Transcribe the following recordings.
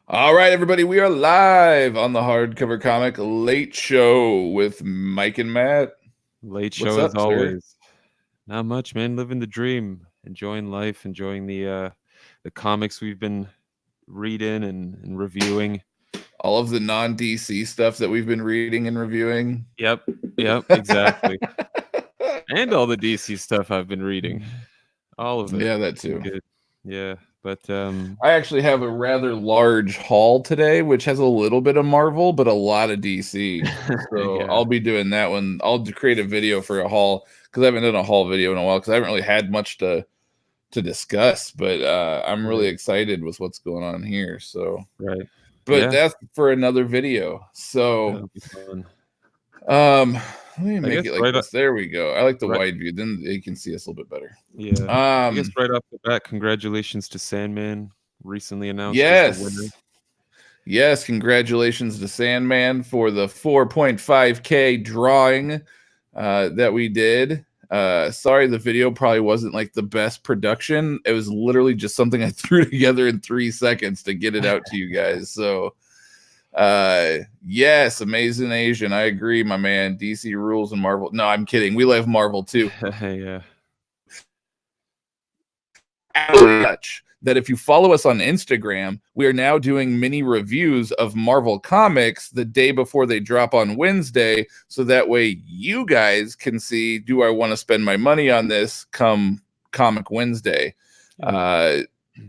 All right, everybody, we are live on the Hardcover Comic Late Show with Mike and Matt. Late What's show as up, sir? always. Not much, man. Living the dream, enjoying life, enjoying the comics we've been reading and reviewing. All of the non-DC stuff that we've been reading and reviewing. Yep, exactly. And all the DC stuff I've been reading. All of it. Yeah, that It's been too. good. Yeah, but I actually have a rather large haul today, which has a little bit of Marvel, but a lot of DC. So yeah, I'll be doing that one. I'll create a video for a haul because I haven't done a haul video in a while because I haven't really had much to discuss. But I'm really right, excited with what's going on here. So, right. but Yeah, that's for another video. So, that'll be fun. let me I make guess it like this. There we go. I like the right, wide view. Then you can see us a little bit better. yeah. I guess right off the bat, congratulations to Sandman, recently announced as the winner. Yes, congratulations to Sandman for the 4.5K drawing that we did. Sorry, the video probably wasn't like the best production. It was literally just something I threw together in 3 seconds to get it out to you guys. So, yes, Amazing Asian. I agree, my man. DC rules and Marvel. No, I'm kidding. We love Marvel too. yeah. That if you follow us on Instagram, we are now doing mini reviews of Marvel comics the day before they drop on Wednesday. So that way you guys can see, do I want to spend my money on this come Comic Wednesday?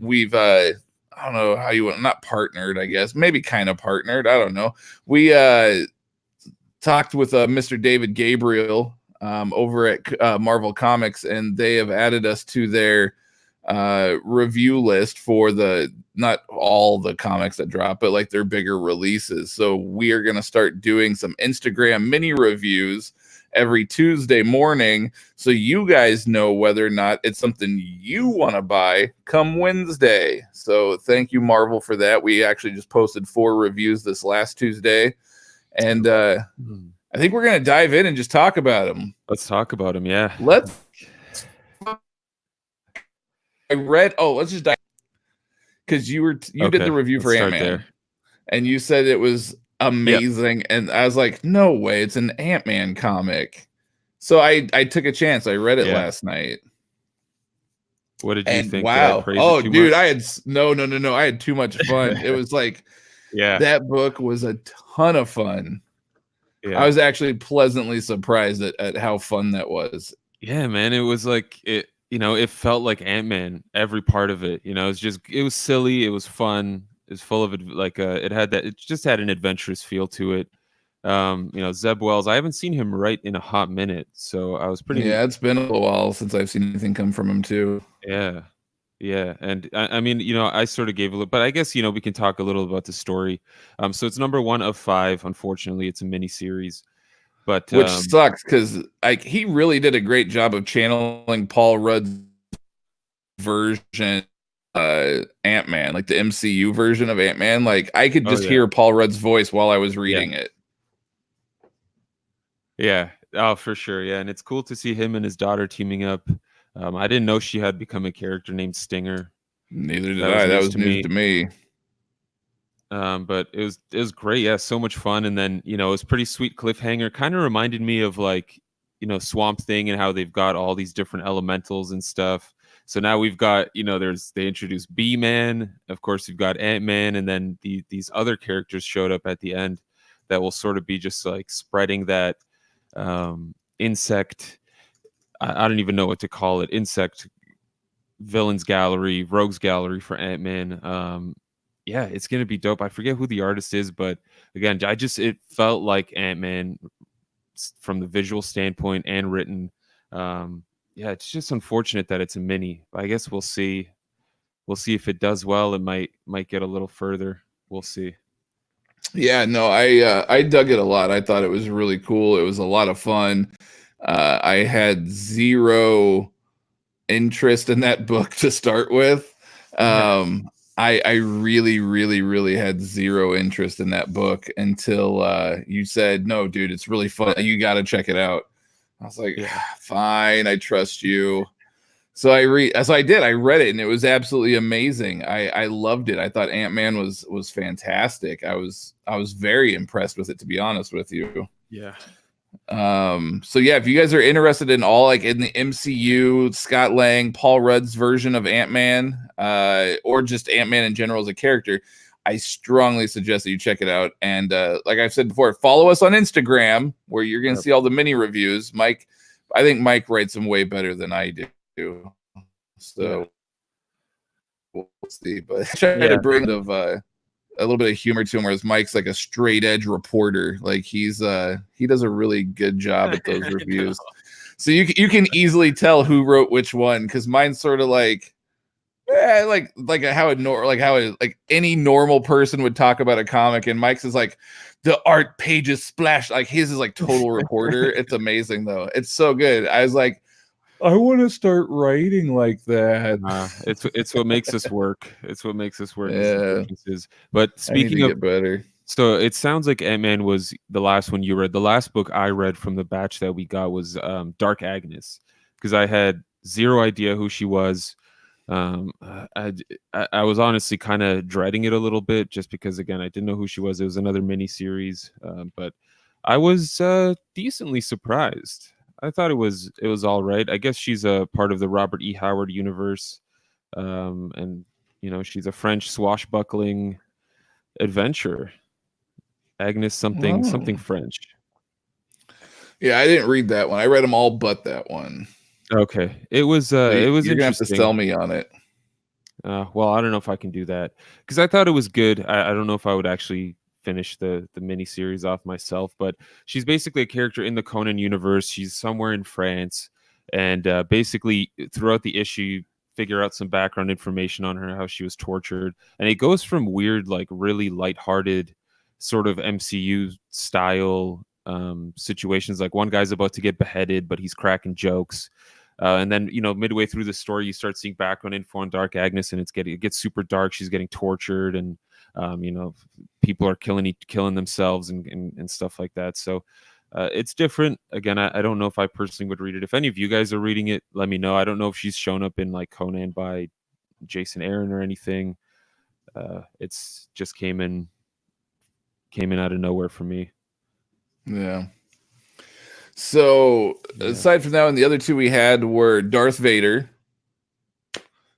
We've, I don't know how you want, not partnered, I guess, maybe kind of partnered. I don't know. We talked with Mr. David Gabriel over at Marvel Comics, and they have added us to their review list for the not all the comics that drop, but like their bigger releases. So we are going to start doing some Instagram mini reviews every Tuesday morning, so you guys know whether or not it's something you want to buy come Wednesday. So thank you, Marvel, for that. We actually just posted 4 reviews this last Tuesday, and I think we're going to dive in and just talk about them. Let's talk about them. Yeah. Let's just dive, because you did the review for Ant-Man, and you said it was amazing. Yep. And I was like, no way, it's an Ant-Man comic. So I took a chance. I read it last night. What did you think? Wow. Oh, dude, I had no. I had too much fun. It was like, that book was a ton of fun. I was actually pleasantly surprised at how fun that was. Yeah, man. It was like it felt like Ant-Man, every part of it. It was silly, it was fun, it was full of it, like it just had an adventurous feel to it. Zeb Wells, I haven't seen him write in a hot minute, so I was pretty. Yeah, it's been a while since I've seen anything come from him too. Yeah, and I mean, I sort of gave a little, but I guess we can talk a little about the story. So it's number 1 of 5. Unfortunately, it's a mini series. But, which sucks, because he really did a great job of channeling Paul Rudd's version, Ant-Man, like the MCU version of Ant-Man. Like I could just hear Paul Rudd's voice while I was reading it. Yeah, oh, for sure. Yeah, and it's cool to see him and his daughter teaming up. I didn't know she had become a character named Stinger. Neither did I. That was news to me. But it was great. Yeah, so much fun. And then it was pretty sweet cliffhanger. Kind of reminded me of like Swamp Thing and how they've got all these different elementals and stuff. So now we've got they introduced B-Man. Of course, we've got Ant-Man, and then these other characters showed up at the end that will sort of be just like spreading that insect. I don't even know what to call it. Insect villains gallery, rogues gallery for Ant-Man. Yeah, it's gonna be dope. I forget who the artist is, but again, it felt like Ant-Man from the visual standpoint and written. Yeah, it's just unfortunate that it's a mini. I guess we'll see. We'll see if it does well. It might get a little further. We'll see. Yeah, no, I dug it a lot. I thought it was really cool. It was a lot of fun. I had zero interest in that book to start with. I really had zero interest in that book until you said, no, dude, it's really fun. You got to check it out. I was like, fine, I trust you. So I read it, and it was absolutely amazing. I loved it. I thought Ant-Man was fantastic. I was very impressed with it, to be honest with you. Yeah. So yeah, if you guys are interested in all, like, in the MCU, Scott Lang, Paul Rudd's version of Ant-Man, or just Ant-Man in general as a character, I strongly suggest that you check it out. And like I've said before, follow us on Instagram, where you're going to see all the mini reviews. I think Mike writes them way better than I do. So we'll see. But try to bring a little bit of humor to him, whereas Mike's like a straight edge reporter. Like he does a really good job at those reviews. So you can easily tell who wrote which one, because mine's sort of like how any normal person would talk about a comic, and Mike's is like the art pages splash. Like his is like total reporter. It's amazing though. It's so good. I was like, I want to start writing like that. It's what makes us work. It's what makes us work. Yeah. But speaking of, get better. So it sounds like Ant-Man was the last one you read. The last book I read from the batch that we got was Dark Agnes, because I had zero idea who she was. I was honestly kind of dreading it a little bit, just because, again, I didn't know who she was. It was another mini series, but I was decently surprised. I thought it was all right. I guess she's a part of the Robert E. Howard universe, and she's a French swashbuckling adventurer. Agnes something French. Yeah, I didn't read that one. I read them all but that one. Okay, it was you're gonna have to sell me on it. Well, I don't know if I can do that, because I thought it was good. I don't know if I would actually finish the mini series off myself, but she's basically a character in the Conan universe. She's somewhere in France, and basically throughout the issue, you figure out some background information on her, how she was tortured, and it goes from weird, like really lighthearted sort of MCU style situations, like one guy's about to get beheaded, but he's cracking jokes. And then, midway through the story, you start seeing background info on Dark Agnes, and it gets super dark. She's getting tortured, and people are killing themselves and stuff like that. So it's different. Again, I don't know if I personally would read it. If any of you guys are reading it, let me know. I don't know if she's shown up in like Conan by Jason Aaron or anything. It's just came in out of nowhere for me. Yeah. So aside from that one, the other two we had were Darth Vader.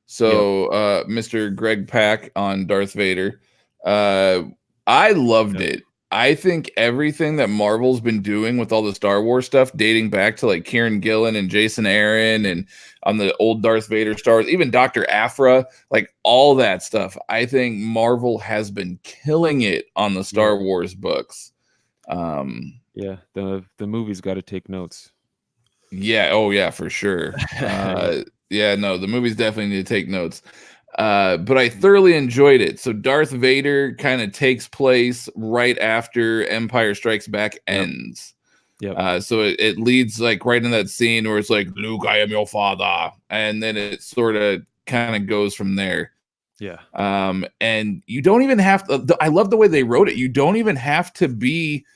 So Mr. Greg Pak on Darth Vader. I loved it. I think everything that Marvel's been doing with all the Star Wars stuff, dating back to like Kieran Gillen and Jason Aaron, and on the old Darth Vader stars, even Dr. Aphra, like all that stuff, I think Marvel has been killing it on the Star Wars books. Yeah, the movie's got to take notes. Yeah, oh yeah, for sure. Yeah, no, the movies definitely need to take notes. But I thoroughly enjoyed it. So Darth Vader kind of takes place right after Empire Strikes Back ends. Yep. So it leads like right in that scene where it's like, Luke, I am your father. And then it sort of kind of goes from there. Yeah. And you don't even have to, I love the way they wrote it. You don't even have to be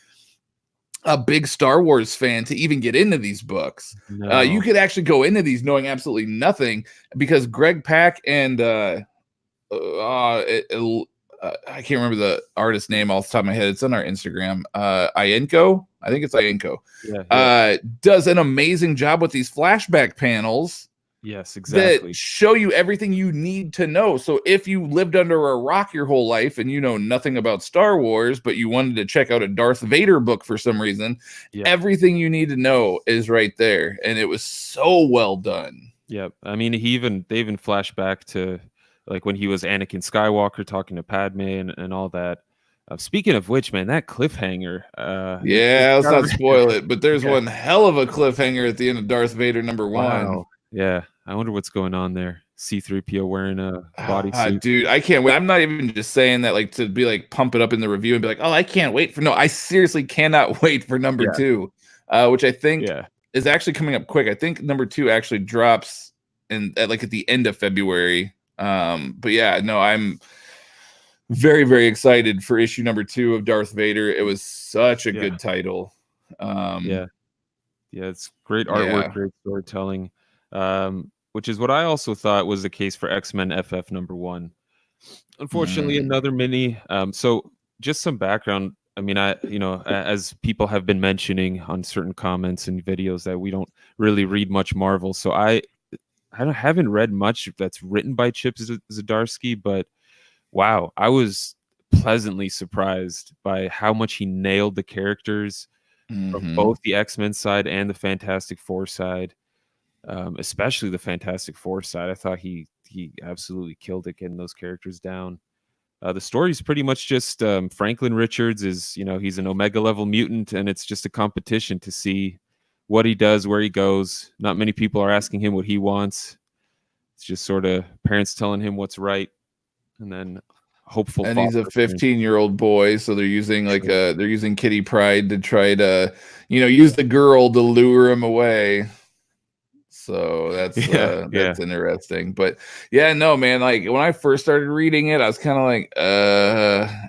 a big Star Wars fan to even get into these books. No. You could actually go into these knowing absolutely nothing, because Greg Pak and I can't remember the artist's name off the top of my head. It's on our Instagram. Ienko, I think it's Ienko. Yeah. Does an amazing job with these flashback panels. Yes, exactly. That show you everything you need to know. So if you lived under a rock your whole life and you know nothing about Star Wars, but you wanted to check out a Darth Vader book for some reason, everything you need to know is right there. And it was so well done. Yep. I mean, they even flash back to like when he was Anakin Skywalker talking to Padme and all that. Speaking of which, man, that cliffhanger. Let's not spoil it, but there's one hell of a cliffhanger at the end of Darth Vader #1. Wow. Yeah, I wonder what's going on there. C-3PO wearing a bodysuit. Dude, I can't wait. I'm not even just saying that like to be like pump it up in the review and be like, oh, I can't wait for. No, I seriously cannot wait for #2, which I think is actually coming up quick. I think #2 actually drops at the end of February. But yeah, no, I'm very, very excited for issue #2 of Darth Vader. It was such a good title. Yeah, it's great artwork, great storytelling. which is what I also thought was the case for X-Men FF #1. Unfortunately, another mini. So just some background. I mean, as people have been mentioning on certain comments and videos, that we don't really read much Marvel. So I haven't read much that's written by Chip Zdarsky, but wow, I was pleasantly surprised by how much he nailed the characters from both the X-Men side and the Fantastic Four side. Especially the Fantastic Four side. I thought he absolutely killed it getting those characters down. The story is pretty much just Franklin Richards is, he's an Omega level mutant, and it's just a competition to see what he does, where he goes. Not many people are asking him what he wants. It's just sort of parents telling him what's right, and then hopeful. And he's a 15-year-old boy, so they're using they're using Kitty Pryde to try to, use the girl to lure him away. So that's interesting. But yeah, no, man, like when I first started reading it, I was kind of like,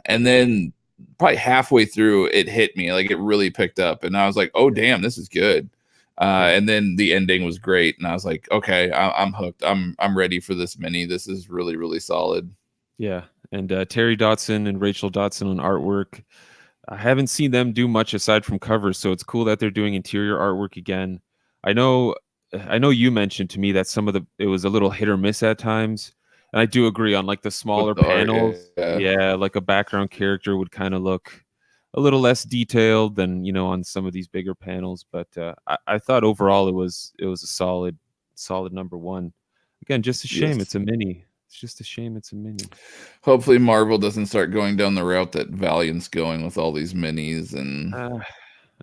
and then probably halfway through it hit me, like it really picked up, and I was like, oh damn, this is good. And then the ending was great, and I was like, okay, I'm hooked. I'm ready for this mini. This is really, really solid. Yeah, and Terry Dotson and Rachel Dotson on artwork. I haven't seen them do much aside from covers, so it's cool that they're doing interior artwork again. I know you mentioned to me that it was a little hit or miss at times, and I do agree on like the smaller panels. Yeah, like a background character would kind of look a little less detailed than on some of these bigger panels. But I thought overall it was a solid #1. Again, just a shame it's a mini. It's just a shame it's a mini. Hopefully Marvel doesn't start going down the route that Valiant's going with all these minis. And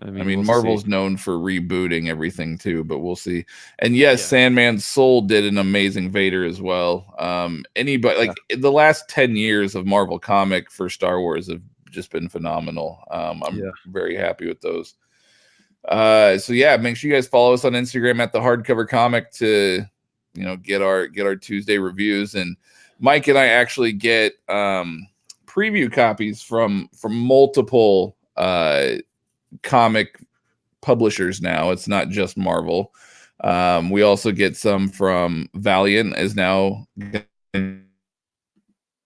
I mean we'll Marvel's known for rebooting everything too, but we'll see. And yes, Sandman's Soul did an amazing Vader as well. The last 10 years of Marvel comic for Star Wars have just been phenomenal. I'm very happy with those. So yeah, make sure you guys follow us on Instagram at the Hardcover Comic to get our Tuesday reviews. And Mike and I actually get preview copies from multiple comic publishers now. It's not just Marvel. We also get some from Valiant, as now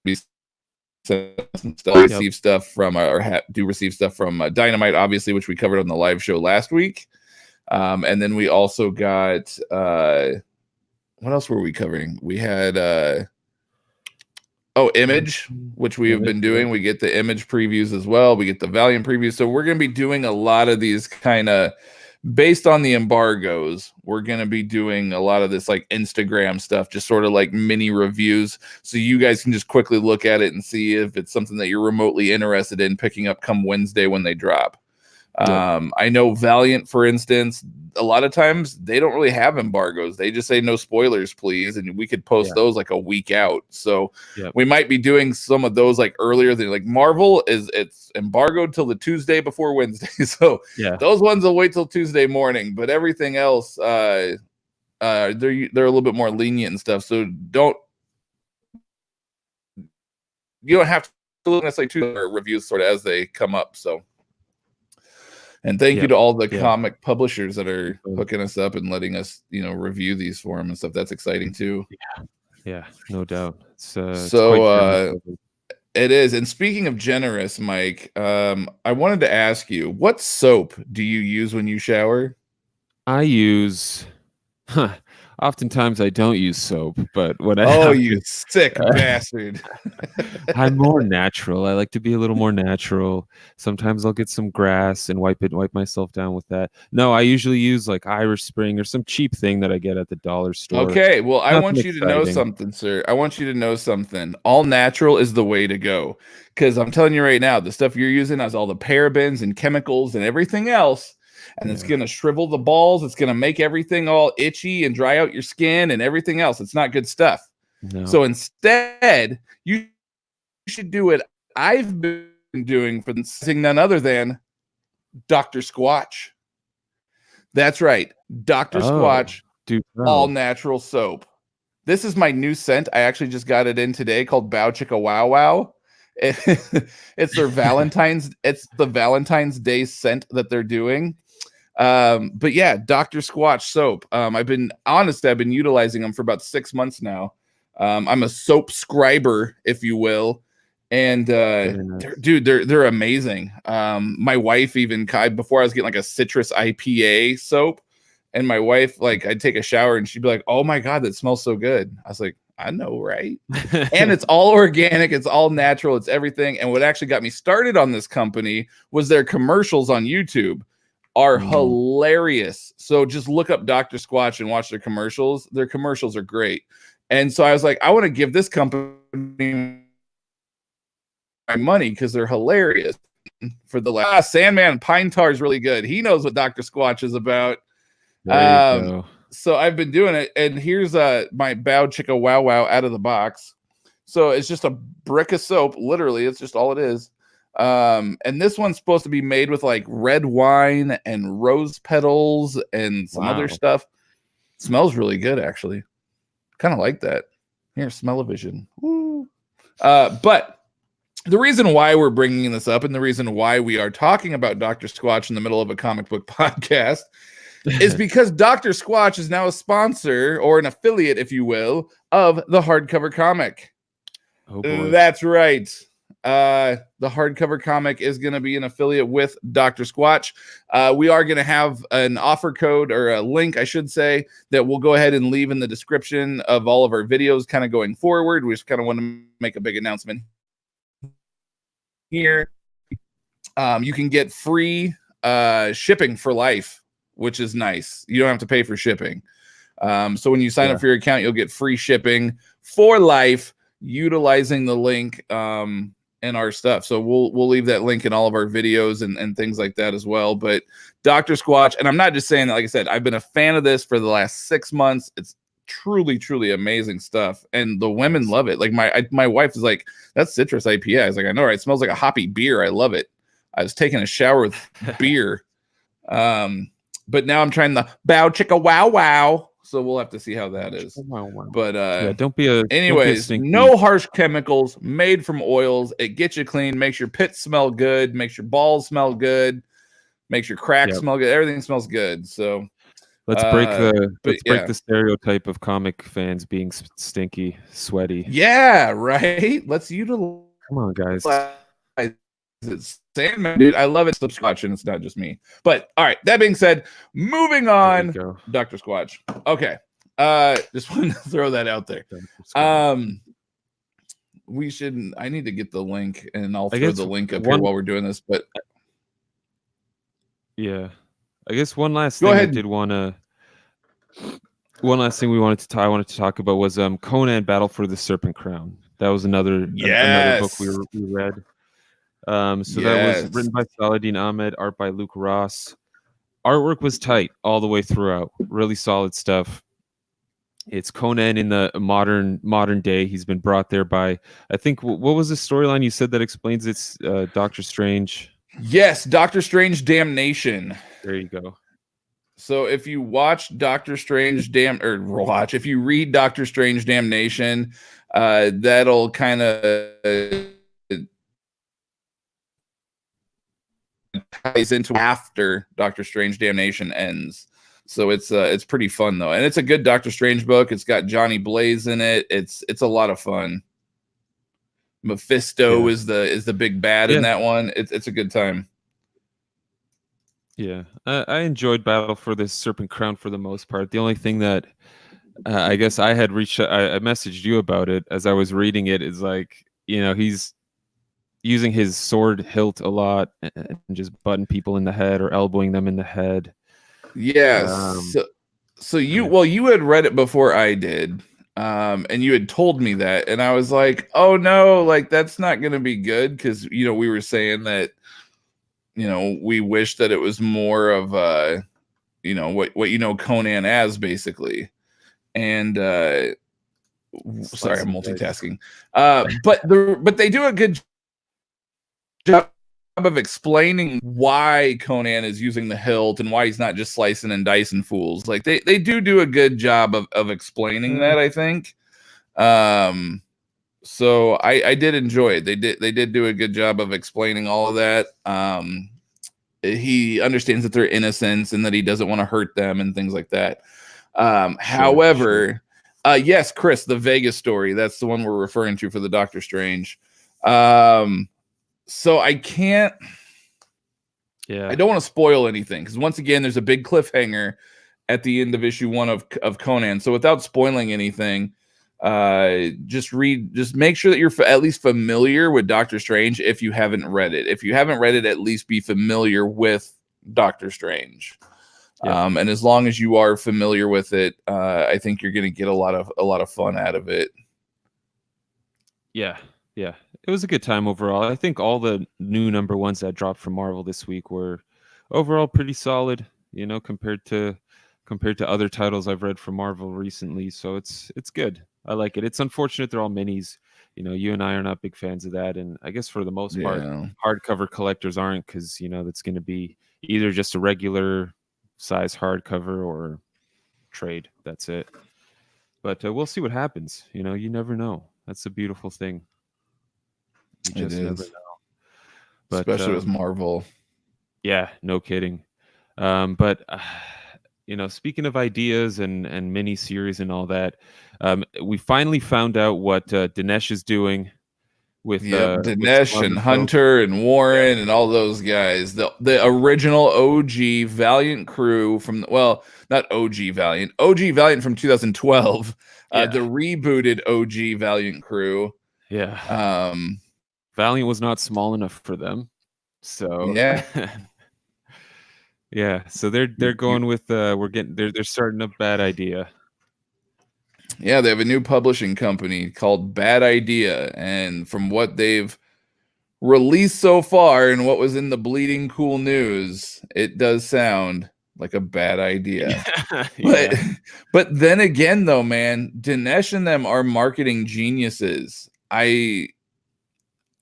receive stuff from receive stuff from Dynamite, obviously, which we covered on the live show last week. And then we also got what else were we covering? We had Image, which we have been doing. We get the Image previews as well. We get the Valiant previews. So we're going to be doing a lot of these kind of based on the embargoes. We're going to be doing a lot of this like Instagram stuff, just sort of like mini reviews. So you guys can just quickly look at it and see if it's something that you're remotely interested in picking up come Wednesday when they drop. I know Valiant, for instance, a lot of times they don't really have embargoes. They just say no spoilers, please, and we could post those like a week out. So we might be doing some of those like earlier than like Marvel it's embargoed till the Tuesday before Wednesday. So those ones will wait till Tuesday morning. But everything else, they're a little bit more lenient and stuff. So you don't have to look necessarily to reviews sort of as they come up. So. And thank you to all the comic publishers that are hooking us up and letting us, review these for them and stuff. That's exciting too. Yeah, no doubt. It is. And speaking of generous, Mike, I wanted to ask you, what soap do you use when you shower? I use. Oftentimes I don't use soap, but when you sick bastard. I'm more natural. I like to be a little more natural. Sometimes I'll get some grass and wipe myself down with that. No, I usually use like Irish Spring or some cheap thing that I get at the dollar store. Okay, well, I want you to know something, sir. I want you to know something. All natural is the way to go. Because I'm telling you right now, the stuff you're using has all the parabens and chemicals and everything else. And it's going to shrivel the balls. It's going to make everything all itchy and dry out your skin and everything else. It's not good stuff. No. So instead, you should do what I've been doing for none other than Dr. Squatch. That's right. Dr. Squatch, all natural soap. This is my new scent. I actually just got it in today called Bow Chicka Wow Wow. It's their Valentine's. It's the Valentine's Day scent that they're doing. But yeah, Dr. Squatch soap. I've been utilizing them for about 6 months now. I'm a soap scriber, if you will. And Nice. they're amazing. My wife even before I was getting like a citrus IPA soap, and my wife, like, I'd take a shower and she'd be like, "Oh my god, that smells so good." I was like, "I know, right?" And it's all organic, it's all natural, it's everything. And what actually got me started on this company was their commercials on YouTube are hilarious. So just look up Dr. Squatch and watch their commercials. Their commercials are great. And so I was like, I want to give this company my money because they're hilarious. For the Sandman Pine Tar is really good. He knows what Dr. Squatch is about. There you go. So I've been doing it, and here's my Bow Chicka Wow Wow out of the box. So it's just a brick of soap, literally. It's just all it is. And this one's supposed to be made with like red wine and rose petals and some other stuff. It smells really good, actually. Kind of like that. Here, smell-o-vision. But the reason why we're bringing this up and the reason why we are talking about Dr. Squatch in the middle of a comic book podcast is because Dr. Squatch is now a sponsor or an affiliate, if you will, of the Hardcover Comic. Oh boy. That's right. The Hardcover Comic is going to be an affiliate with Dr. Squatch. We are going to have an offer code, or a link, I should say, that we'll go ahead and leave in the description of all of our videos kind of going forward. We just kind of want to make a big announcement here. You can get free shipping for life, which is nice. You don't have to pay for shipping. So when you sign up for your account, you'll get free shipping for life utilizing the link and our stuff. So we'll leave that link in all of our videos and things like that as well. But Dr. Squatch, and I'm not just saying that, like I said, I've been a fan of this for the last 6 months. It's truly amazing stuff, and the women love it. Like my wife is like, "That's citrus IPA." I was like, "I know, right? It smells like a hoppy beer. I love it." I was taking a shower with beer. But now I'm trying the Bow Chicka Wow Wow. So we'll have to see how that is. But don't be a anyways, no harsh chemicals, made from oils. It gets you clean, makes your pits smell good, makes your balls smell good, makes your cracks smell good. Everything smells good. So let's break the stereotype of comic fans being stinky, sweaty. Yeah, right. Let's utilize. Come on, guys. It's Sandman, dude. I love it. Squatch, and it's not just me. But all right, that being said, moving on. Dr. Squatch. Okay. Just wanted to throw that out there. We should. I need to get the link, and I'll throw the link up here while we're doing this. But yeah, I guess one last thing I did want to. One last thing I wanted to talk about was Conan Battle for the Serpent Crown. That was another book we read. That was written by Saladin Ahmed, art by Luke Ross. Artwork was tight all the way throughout. Really solid stuff. It's Conan in the modern day. He's been brought there by, I think, what was the storyline you said that explains it's Doctor Strange? Yes, Doctor Strange Damnation. There you go. So if you watch Doctor Strange if you read Doctor Strange Damnation, that'll kind of ties into after Doctor Strange Damnation ends. So it's pretty fun though, and it's a good Doctor Strange book. It's got Johnny Blaze in it. It's a lot of fun. Mephisto is the big bad in that one. It's a good time. Yeah, I enjoyed Battle for the Serpent Crown for the most part. The only thing that I guess I had I messaged you about it as I was reading it is like, he's using his sword hilt a lot and just butting people in the head or elbowing them in the head. Yes. So you had read it before I did, and you had told me that, and I was like, oh no, like that's not going to be good because we were saying that we wish that it was more of what Conan as basically, and sorry, I'm multitasking. But they do a good job of explaining why Conan is using the hilt and why he's not just slicing and dicing fools. Like they do a good job of explaining that, I think. So I did enjoy it. They did do a good job of explaining all of that. he understands that they're innocents and that he doesn't want to hurt them and things like that. However, yes, Chris, the Vegas story, that's the one we're referring to for the Doctor Strange. So I can't, I don't want to spoil anything because once again, there's a big cliffhanger at the end of issue 1 of Conan. So without spoiling anything, just make sure that you're at least familiar with Doctor Strange if you haven't read it. If you haven't read it, at least be familiar with Doctor Strange. Yeah. And as long as you are familiar with it, I think you're going to get a lot of fun out of it. Yeah. It was a good time overall. I think all the new #1s that dropped from Marvel this week were overall pretty solid, compared to other titles I've read from Marvel recently. So it's good. I like it. It's unfortunate they're all minis. You and I are not big fans of that, and I guess for the most part, hardcover collectors aren't, because that's going to be either just a regular size hardcover or trade. That's it. But we'll see what happens. You never know. That's a beautiful thing. You just never know. But, especially with Marvel. Yeah, no kidding. But speaking of ideas and mini series and all that, we finally found out what Dinesh is doing with Dinesh and Hunter and Warren and all those guys. The original OG Valiant crew from not OG Valiant from 2012. The rebooted OG Valiant crew. Yeah. Valiant was not small enough for them. So yeah, so they're going with they're starting a Bad Idea. Yeah, they have a new publishing company called Bad Idea, and from what they've released so far and what was in the Bleeding Cool news, it does sound like a bad idea. But then again though, man, Dinesh and them are marketing geniuses.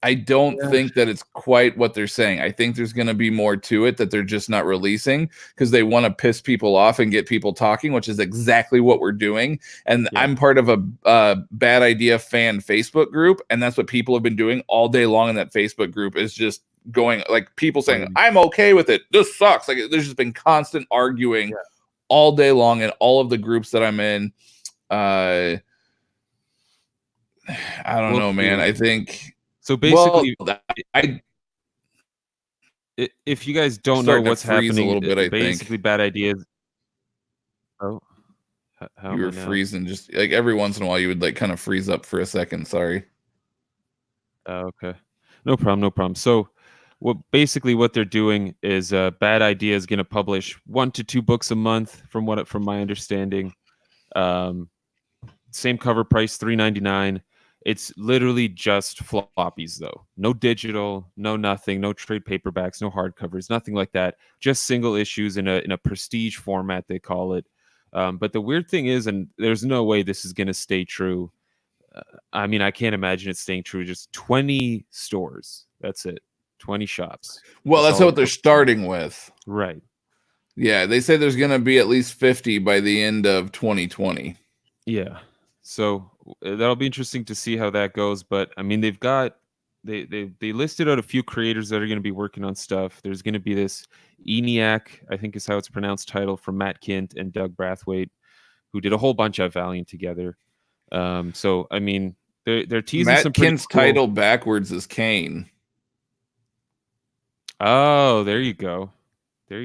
I don't think that it's quite what they're saying. I think there's going to be more to it that they're just not releasing because they want to piss people off and get people talking, which is exactly what we're doing. And I'm part of a Bad Idea fan Facebook group, and that's what people have been doing all day long in that Facebook group, is just going, like, people saying, I'm okay with it. This sucks. Like, there's just been constant arguing all day long in all of the groups that I'm in. I don't know, man. I think... So basically, if you guys don't know what's happening, a little bit, basically Bad Ideas. Oh, how you were freezing. Just like every once in a while, you would like kind of freeze up for a second. From okay, no problem. So, what they're doing is Bad Idea is going to publish 1 to 2 books a month, from my understanding. Same cover price, $3.99. It's literally just floppies, though. No digital, no nothing, no trade paperbacks, no hardcovers, nothing like that. Just single issues in a prestige format, they call it. But the weird thing is, and there's no way this is going to stay true. I mean, I can't imagine it staying true. Just 20 stores. That's it. 20 shops. Well, that's what they're starting with. Right. Yeah, they say there's going to be at least 50 by the end of 2020. Yeah. So that'll be interesting to see how that goes. But I mean, they listed out a few creators that are going to be working on stuff. There's going to be this ENIAC, I think is how it's pronounced, title from Matt Kint and Doug Brathwaite, who did a whole bunch of Valiant together. So I mean, they're teasing Matt some Kint's title backwards is Cain. Oh, there you go.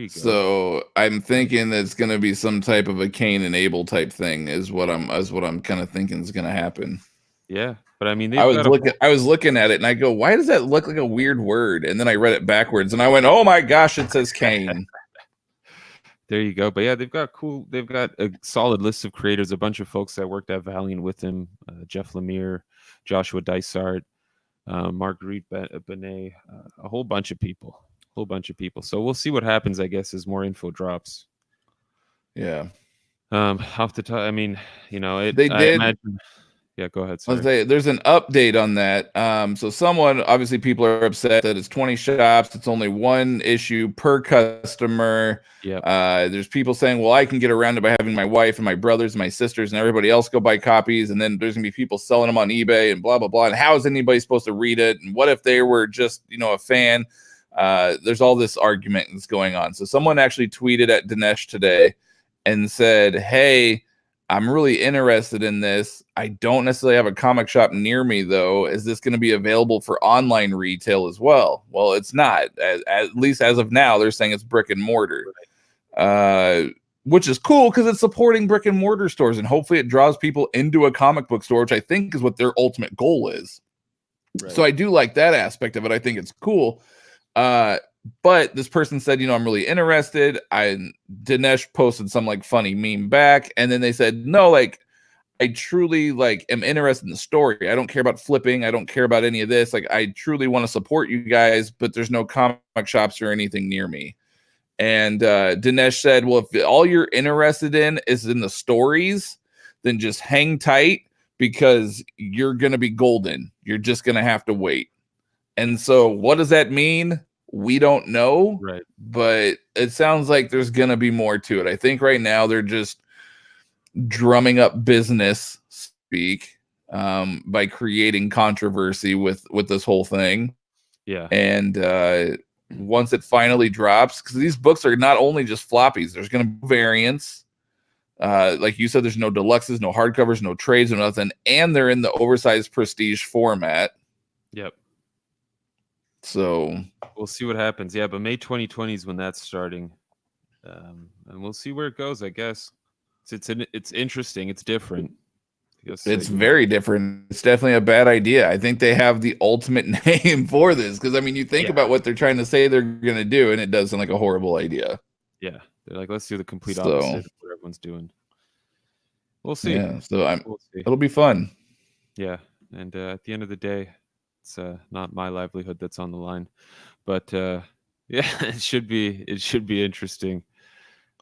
So I'm thinking that it's going to be some type of a Cain and Abel type thing, is what I'm kind of thinking is going to happen. Yeah, but I mean, I was looking at it and I go, why does that look like a weird word? And then I read it backwards and I went, oh my gosh, it says Cain. There you go. But yeah, they've got a solid list of creators, a bunch of folks that worked at Valiant with him, Jeff Lemire, Joshua Dysart, Marguerite Benet, a whole bunch of people. So we'll see what happens, I guess, as more info drops. Yeah. Off the top, I mean, they did. Yeah, go ahead. Let's say there's an update on that. So obviously people are upset that it's 20 shops. It's only 1 issue per customer. Yeah. There's people saying, well, I can get around it by having my wife and my brothers and my sisters and everybody else go buy copies. And then there's gonna be people selling them on eBay and blah, blah, blah. And how is anybody supposed to read it? And what if they were just, a fan? There's all this argument that's going on. So someone actually tweeted at Dinesh today and said, hey, I'm really interested in this. I don't necessarily have a comic shop near me, though. Is this going to be available for online retail as well? Well, it's not. At least as of now, they're saying it's brick and mortar, which is cool because it's supporting brick and mortar stores, and hopefully it draws people into a comic book store, which I think is what their ultimate goal is. Right. So I do like that aspect of it. I think it's cool. But this person said, I'm really interested. Dinesh posted some like funny meme back, and then they said, no, like I truly like am interested in the story. I don't care about flipping. I don't care about any of this. Like I truly want to support you guys, but there's no comic shops or anything near me. And Dinesh said, well, if all you're interested in is in the stories, then just hang tight because you're going to be golden. You're just going to have to wait. And so what does that mean? We don't know, right? But it sounds like there's going to be more to it. I think right now they're just drumming up business speak by creating controversy with this whole thing. Yeah. And once it finally drops, because these books are not only just floppies, there's going to be variants. Like you said, there's no deluxes, no hardcovers, no trades, no nothing. And they're in the oversized prestige format. Yep. So we'll see what happens. Yeah, but May 2020 is when that's starting, and we'll see where it goes. I guess it's interesting. It's different. It's very different. It's definitely a bad idea. I think they have the ultimate name for this because I mean, you think about what they're trying to say they're going to do, and it does sound like a horrible idea. Yeah, they're like, let's do the complete opposite of what everyone's doing. We'll see. Yeah, so it'll be fun. Yeah, and at the end of the day, it's not my livelihood that's on the line, but yeah, it should be interesting.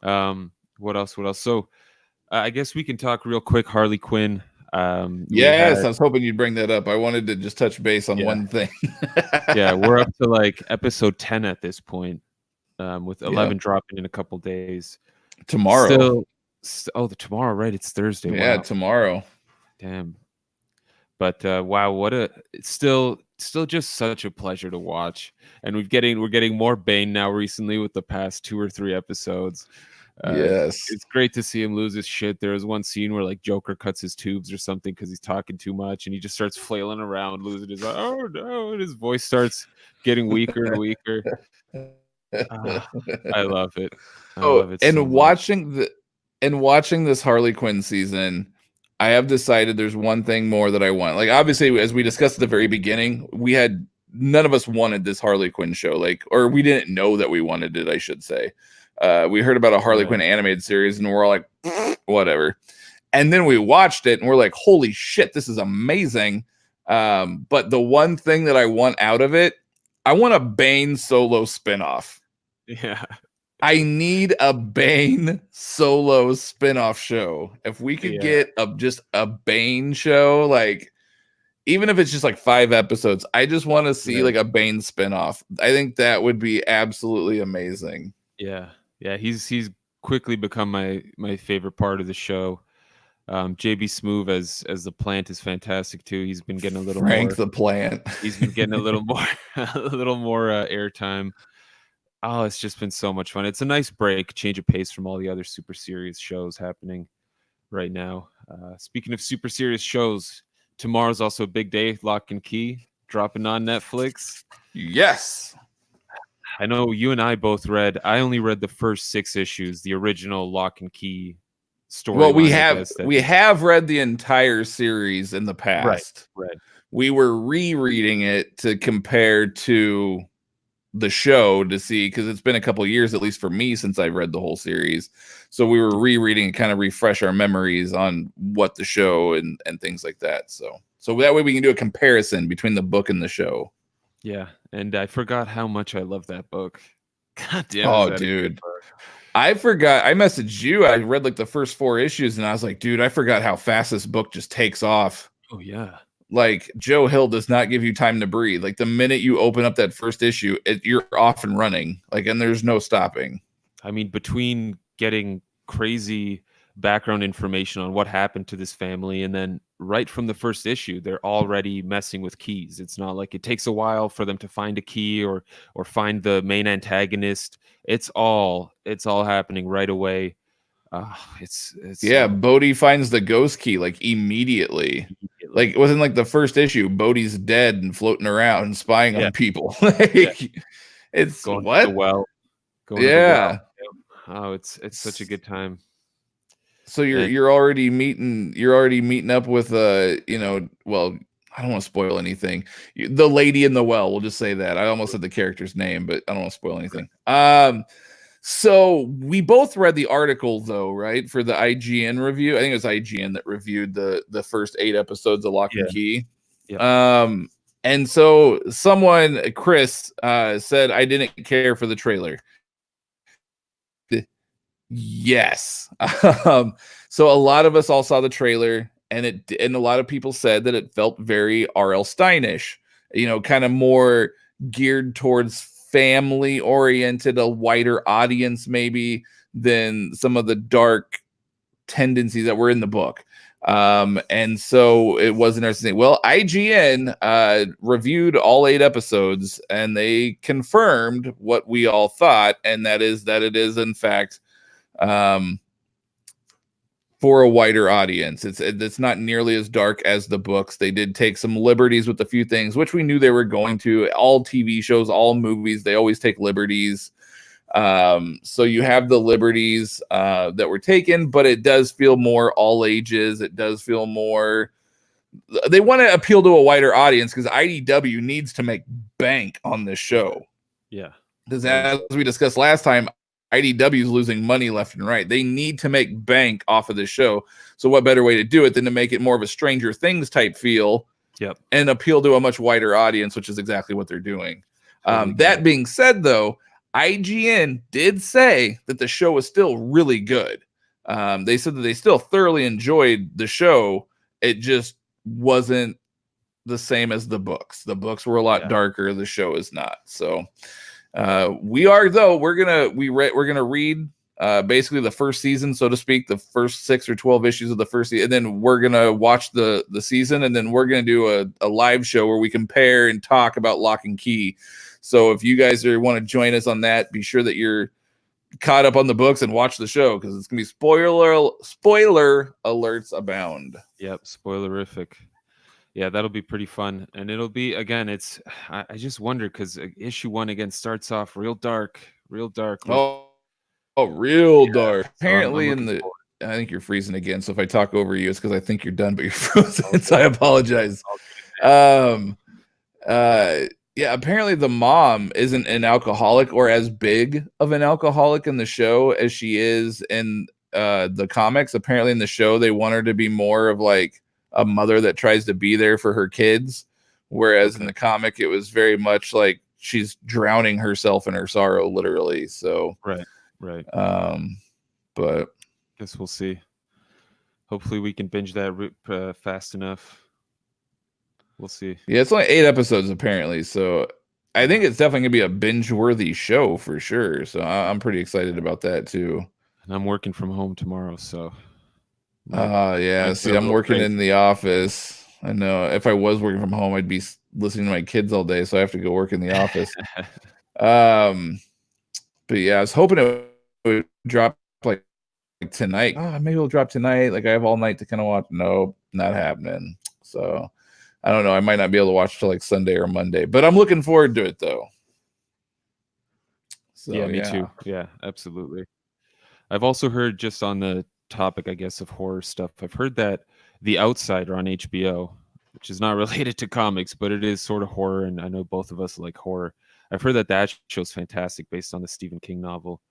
What else? So I guess we can talk real quick. Harley Quinn. Yes, I was hoping you'd bring that up. I wanted to just touch base on one thing. Yeah, we're up to like episode 10 at this point, with 11 dropping in a couple days. Tomorrow. Tomorrow, right? It's Thursday. Yeah, wow. Tomorrow. Damn. But wow, it's still just such a pleasure to watch. And we're getting more Bane now recently with the past 2 or 3 episodes. Yes, it's great to see him lose his shit. There was one scene where like Joker cuts his tubes or something because he's talking too much, and he just starts flailing around, losing his oh no, and his voice starts getting weaker and weaker. I love it. I love it. And so watching this Harley Quinn season, I have decided there's one thing more that I want. Like obviously, as we discussed at the very beginning, none of us wanted this Harley Quinn show, or we didn't know that we wanted it, I should say. We heard about a Harley Quinn animated series and we're all like, whatever. And then we watched it and we're like, holy shit, this is amazing. But the one thing that I want out of it, I want a Bane solo spinoff. Yeah. I need a Bane solo spinoff show. If we could get just a Bane show, like even if it's just like 5 episodes, I just want to see like a Bane spinoff. I think that would be absolutely amazing. Yeah. Yeah, he's quickly become my favorite part of the show. JB Smoove as the Plant is fantastic too. He's been getting a little Frank more, the Plant. He's been getting a little more airtime. Oh, it's just been so much fun. It's a nice break, change of pace from all the other super serious shows happening right now. Speaking of super serious shows, tomorrow's also a big day. Locke and Key dropping on Netflix. Yes. I know you and I both read. I only read the first 6 issues, the original Locke and Key story. Well, we have read the entire series in the past. Right. We were rereading it to compare to the show to see, because it's been a couple of years, at least for me, since I've read the whole series. So we were rereading and kind of refresh our memories on what the show and things like that. So that way we can do a comparison between the book and the show. Yeah, and I forgot how much I love that book. God damn. Oh, dude. I forgot. I messaged you. I read like the first 4 issues and I was like, dude, I forgot how fast this book just takes off. Oh, yeah. Like Joe Hill does not give you time to breathe. Like the minute you open up that first issue, you're off and running. Like, and there's no stopping. I mean, between getting crazy background information on what happened to this family, and then right from the first issue they're already messing with keys. It's not like it takes a while for them to find a key or find the main antagonist. It's all happening right away. It's Bodhi finds the ghost key like immediately. Like it wasn't like the first issue. Bodhi's dead and floating around and spying on people. It's going what? to the well. Going to the well. Oh, it's such a good time. So you're already meeting up with well, I don't want to spoil anything. The lady in the well, we'll just say that. I almost said the character's name, but I don't want to spoil anything. So we both read the article though, right? For the IGN review. I think it was IGN that reviewed the first 8 episodes of Locke and Key. And so someone, Chris, said I didn't care for the trailer. Yes. So a lot of us all saw the trailer, and a lot of people said that it felt very R.L. Steinish, kind of more geared towards family oriented, a wider audience maybe than some of the dark tendencies that were in the book. And so it was interesting. Well, IGN reviewed all 8 episodes, and they confirmed what we all thought, and that is that it is in fact for a wider audience. It's not nearly as dark as the books. They did take some liberties with a few things, which we knew they were going to. All TV shows, all movies, they always take liberties. So you have the liberties that were taken, but it does feel more all ages. It does feel more, they want to appeal to a wider audience because IDW needs to make bank on this show. Yeah. Because as we discussed last time, IDW is losing money left and right. They need to make bank off of this show. So what better way to do it than to make it more of a Stranger Things type feel and appeal to a much wider audience, which is exactly what they're doing. That being said, though, IGN did say that the show was still really good. They said that they still thoroughly enjoyed the show. It just wasn't the same as the books. The books were a lot darker. The show is not. So we're gonna read basically the first season, so to speak, the first 6 or 12 issues of the first season, and then we're gonna watch the season, and then we're gonna do a live show where we compare and talk about Locke and Key. So if you guys want to join us on that, be sure that you're caught up on the books and watch the show, because it's gonna be spoiler alerts abound. Yep, spoilerific. Yeah, that'll be pretty fun. And it'll be, again, I just wonder, because issue 1 again starts off real dark. Real dark. Apparently I think you're freezing again. So if I talk over you, it's because I think you're done, but you're frozen. Okay. So I apologize. Yeah, apparently the mom isn't an alcoholic or as big of an alcoholic in the show as she is in the comics. Apparently in the show, they want her to be more of like a mother that tries to be there for her kids, whereas in the comic it was very much like she's drowning herself in her sorrow, literally. So right but guess we'll see. Hopefully we can binge that fast enough. We'll see. Yeah, it's only 8 episodes apparently, so I think it's definitely gonna be a binge worthy show for sure. So I'm pretty excited about that too. And I'm working from home tomorrow, so see, I'm working in the office. I know if I was working from home, I'd be listening to my kids all day, so I have to go work in the office. But yeah, I was hoping it would drop like tonight. Maybe it'll drop tonight. Like I have all night to kind of watch. Nope, not happening. So I don't know. I might not be able to watch till like Sunday or Monday, but I'm looking forward to it though. So, yeah, me too. Yeah, absolutely. I've also heard, just on the topic, I guess, of horror stuff, I've heard that The Outsider on HBO, which is not related to comics, but it is sort of horror, and I know both of us like horror. I've heard that show's fantastic, based on the Stephen King novel.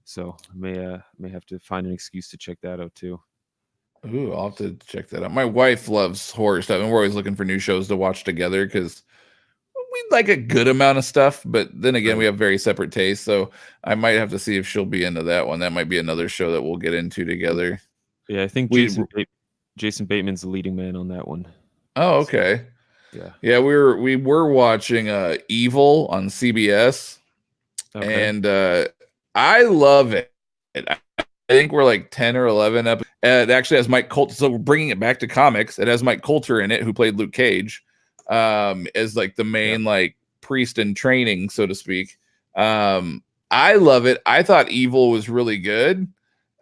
So I may have to find an excuse to check that out too. Ooh, I'll have to check that out. My wife loves horror stuff, and we're always looking for new shows to watch together because we like a good amount of stuff, but then again, we have very separate tastes. So I might have to see if she'll be into that one. That might be another show that we'll get into together. Yeah, I think Jason Bateman's the leading man on that one. Oh, okay. Yeah, we were watching Evil on CBS, and I love it. think we're like 10 or 11 episodes. It actually has Mike Coulter. So we're bringing it back to comics. It has Mike Coulter in it, who played Luke Cage, as like the main like priest in training, so to speak. I love it. I thought Evil was really good,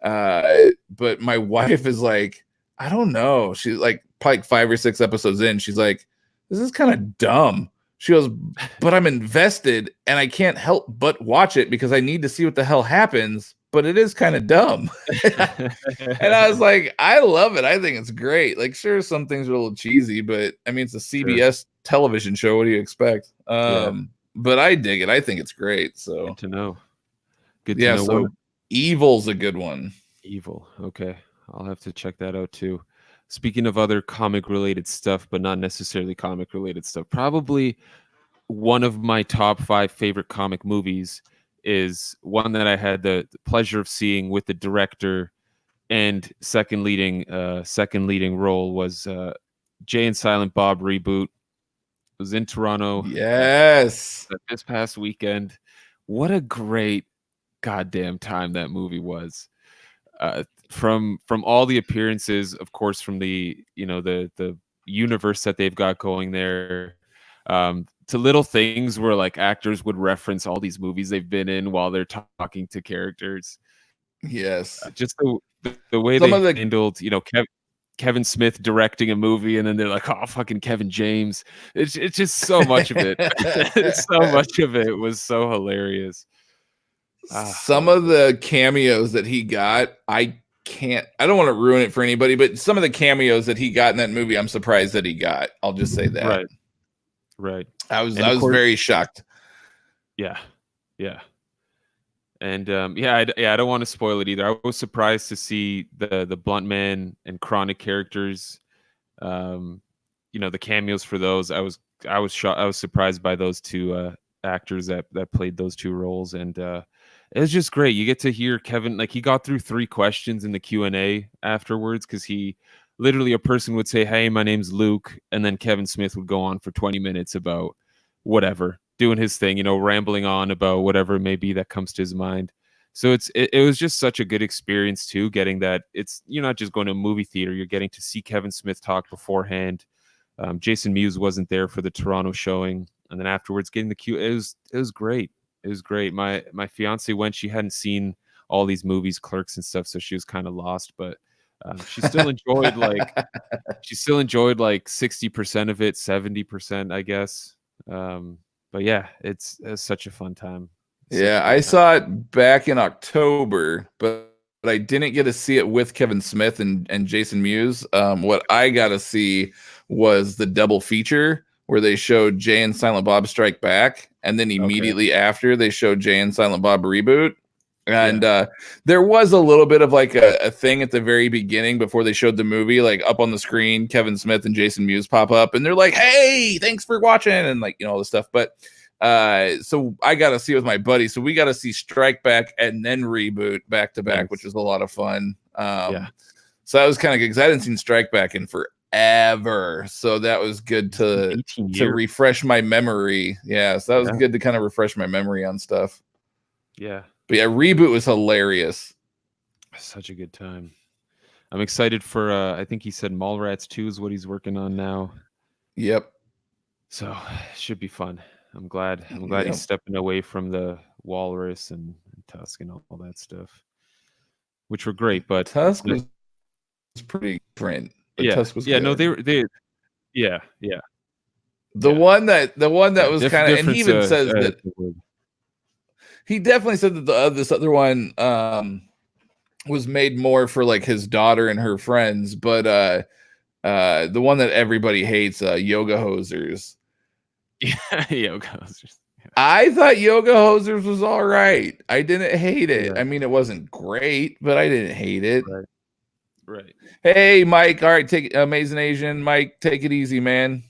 but my wife is like, I don't know. She's like probably 5 or 6 episodes in. She's like, this is kind of dumb. She goes, but I'm invested and I can't help but watch it because I need to see what the hell happens. But it is kind of dumb. And I was like, I love it. I think it's great. Like, sure, some things are a little cheesy, but I mean, it's a CBS television show. What do you expect? But I dig it. I think it's great. So good to know. Good to know. So Evil's a good one. Evil. Okay. I'll have to check that out too. Speaking of other comic related stuff, but not necessarily comic related stuff, probably one of my top 5 favorite comic movies is one that I had the pleasure of seeing with the director and second leading role was Jay and Silent Bob reboot. It was in Toronto. Yes. This past weekend. What a great goddamn time that movie was. From all the appearances, of course, from the the universe that they've got going there, to little things where like actors would reference all these movies they've been in while they're talking to characters. Yes, just the way they handled, Kevin Smith directing a movie, and then they're like, "Oh, fucking Kevin James." It's just so much of it. So much of it was so hilarious. Some of the cameos that he got, I don't want to ruin it for anybody, but some of the cameos that he got in that movie, I'm surprised that he got. I'll just say that. Right. I was very shocked. Yeah. And I don't want to spoil it either. I was surprised to see the Blunt Man and Chronic characters. The cameos for those. I was shocked. I was surprised by those two actors that played those two roles, and it was just great. You get to hear Kevin, like, he got through 3 questions in the Q&A afterwards, because he literally, a person would say, "Hey, my name's Luke," and then Kevin Smith would go on for 20 minutes about whatever, doing his thing, rambling on about whatever it may be that comes to his mind. So it was just such a good experience too, getting that. You're not just going to a movie theater, you're getting to see Kevin Smith talk beforehand. Jason Mewes wasn't there for the Toronto showing, and then afterwards getting the Q. It was great. It was great. My fiance went. She hadn't seen all these movies, Clerks and stuff, so she was kind of lost, but she still enjoyed like 60% of it, 70%, I guess. But yeah, it's such a fun time. I saw it back in October, but I didn't get to see it with Kevin Smith and Jason Mewes. What I got to see was the double feature where they showed Jay and Silent Bob Strike Back, and then immediately after they showed Jay and Silent Bob Reboot. And there was a little bit of like a thing at the very beginning before they showed the movie, like up on the screen, Kevin Smith and Jason Mewes pop up, and they're like, "Hey, thanks for watching," and like, all this stuff. But so I got to see it with my buddy. So we got to see Strike Back and then Reboot back to back, which was a lot of fun. So that was kind of good because I hadn't seen Strike Back in forever. So that was good to refresh my memory. Yeah, so that was good to kind of refresh my memory on stuff. Yeah. But yeah, Reboot was hilarious. Such a good time. I'm excited for I think he said Mallrats 2 is what he's working on now. Yep. So it should be fun. I'm glad he's stepping away from the Walrus and Tusk and all that stuff, which were great. But Tusk was pretty different. Tusk was good. No, they The one that was kind of, and he even says that he definitely said that this other one was made more for like his daughter and her friends, but the one that everybody hates, Yoga Hosers. Yoga Hosers. I thought Yoga Hosers was all right. I didn't hate it. I mean, it wasn't great, but I didn't hate it. Right. Hey, Mike. All right, take Amazing Asian. Mike, take it easy, man.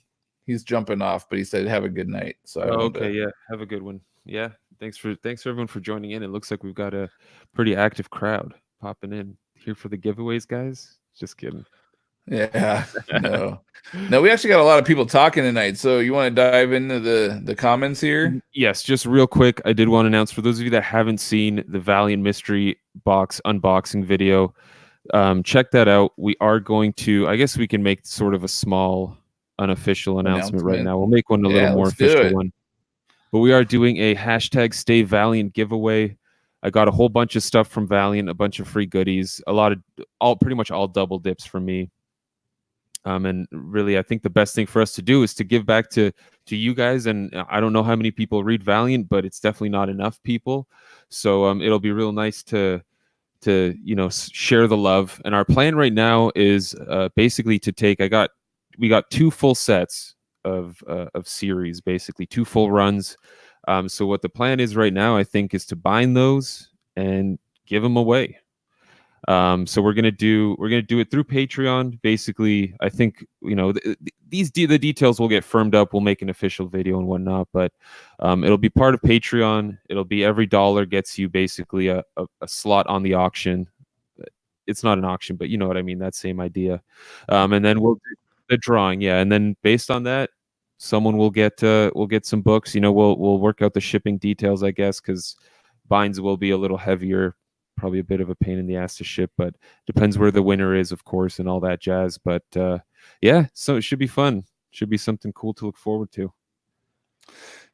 He's jumping off, but he said, "Have a good night." So have a good one. Yeah. Thanks everyone for joining in. It looks like we've got a pretty active crowd popping in here for the giveaways, guys. Just kidding. Yeah, no. No, we actually got a lot of people talking tonight. So you want to dive into the comments here? Yes, just real quick, I did want to announce for those of you that haven't seen the Valiant Mystery Box unboxing video, check that out. We are going to, I guess we can make sort of a small unofficial announcement right now. We'll make one a little Yeah, more let's do official it. one. But we are doing a hashtag Stay Valiant giveaway. I got a whole bunch of stuff from Valiant, a bunch of free goodies, a lot of pretty much all double dips from me. And really, I think the best thing for us to do is to give back to you guys. And I don't know how many people read Valiant, but it's definitely not enough people. So it'll be real nice to share the love. And our plan right now is basically to take. We got 2 full sets of series, basically 2 full runs. So what the plan is right now, I think, is to bind those and give them away. So we're gonna do it through Patreon. Basically, I think the details will get firmed up. We'll make an official video and whatnot, but it'll be part of Patreon. It'll be every dollar gets you basically a slot on the auction. It's not an auction, but you know what I mean. That same idea. And then we'll do the drawing, yeah. And then based on that, someone will get some books. We'll work out the shipping details, I guess, because binds will be a little heavier. Probably a bit of a pain in the ass to ship, but depends where the winner is, of course, and all that jazz. But yeah, so it should be fun. Should be something cool to look forward to.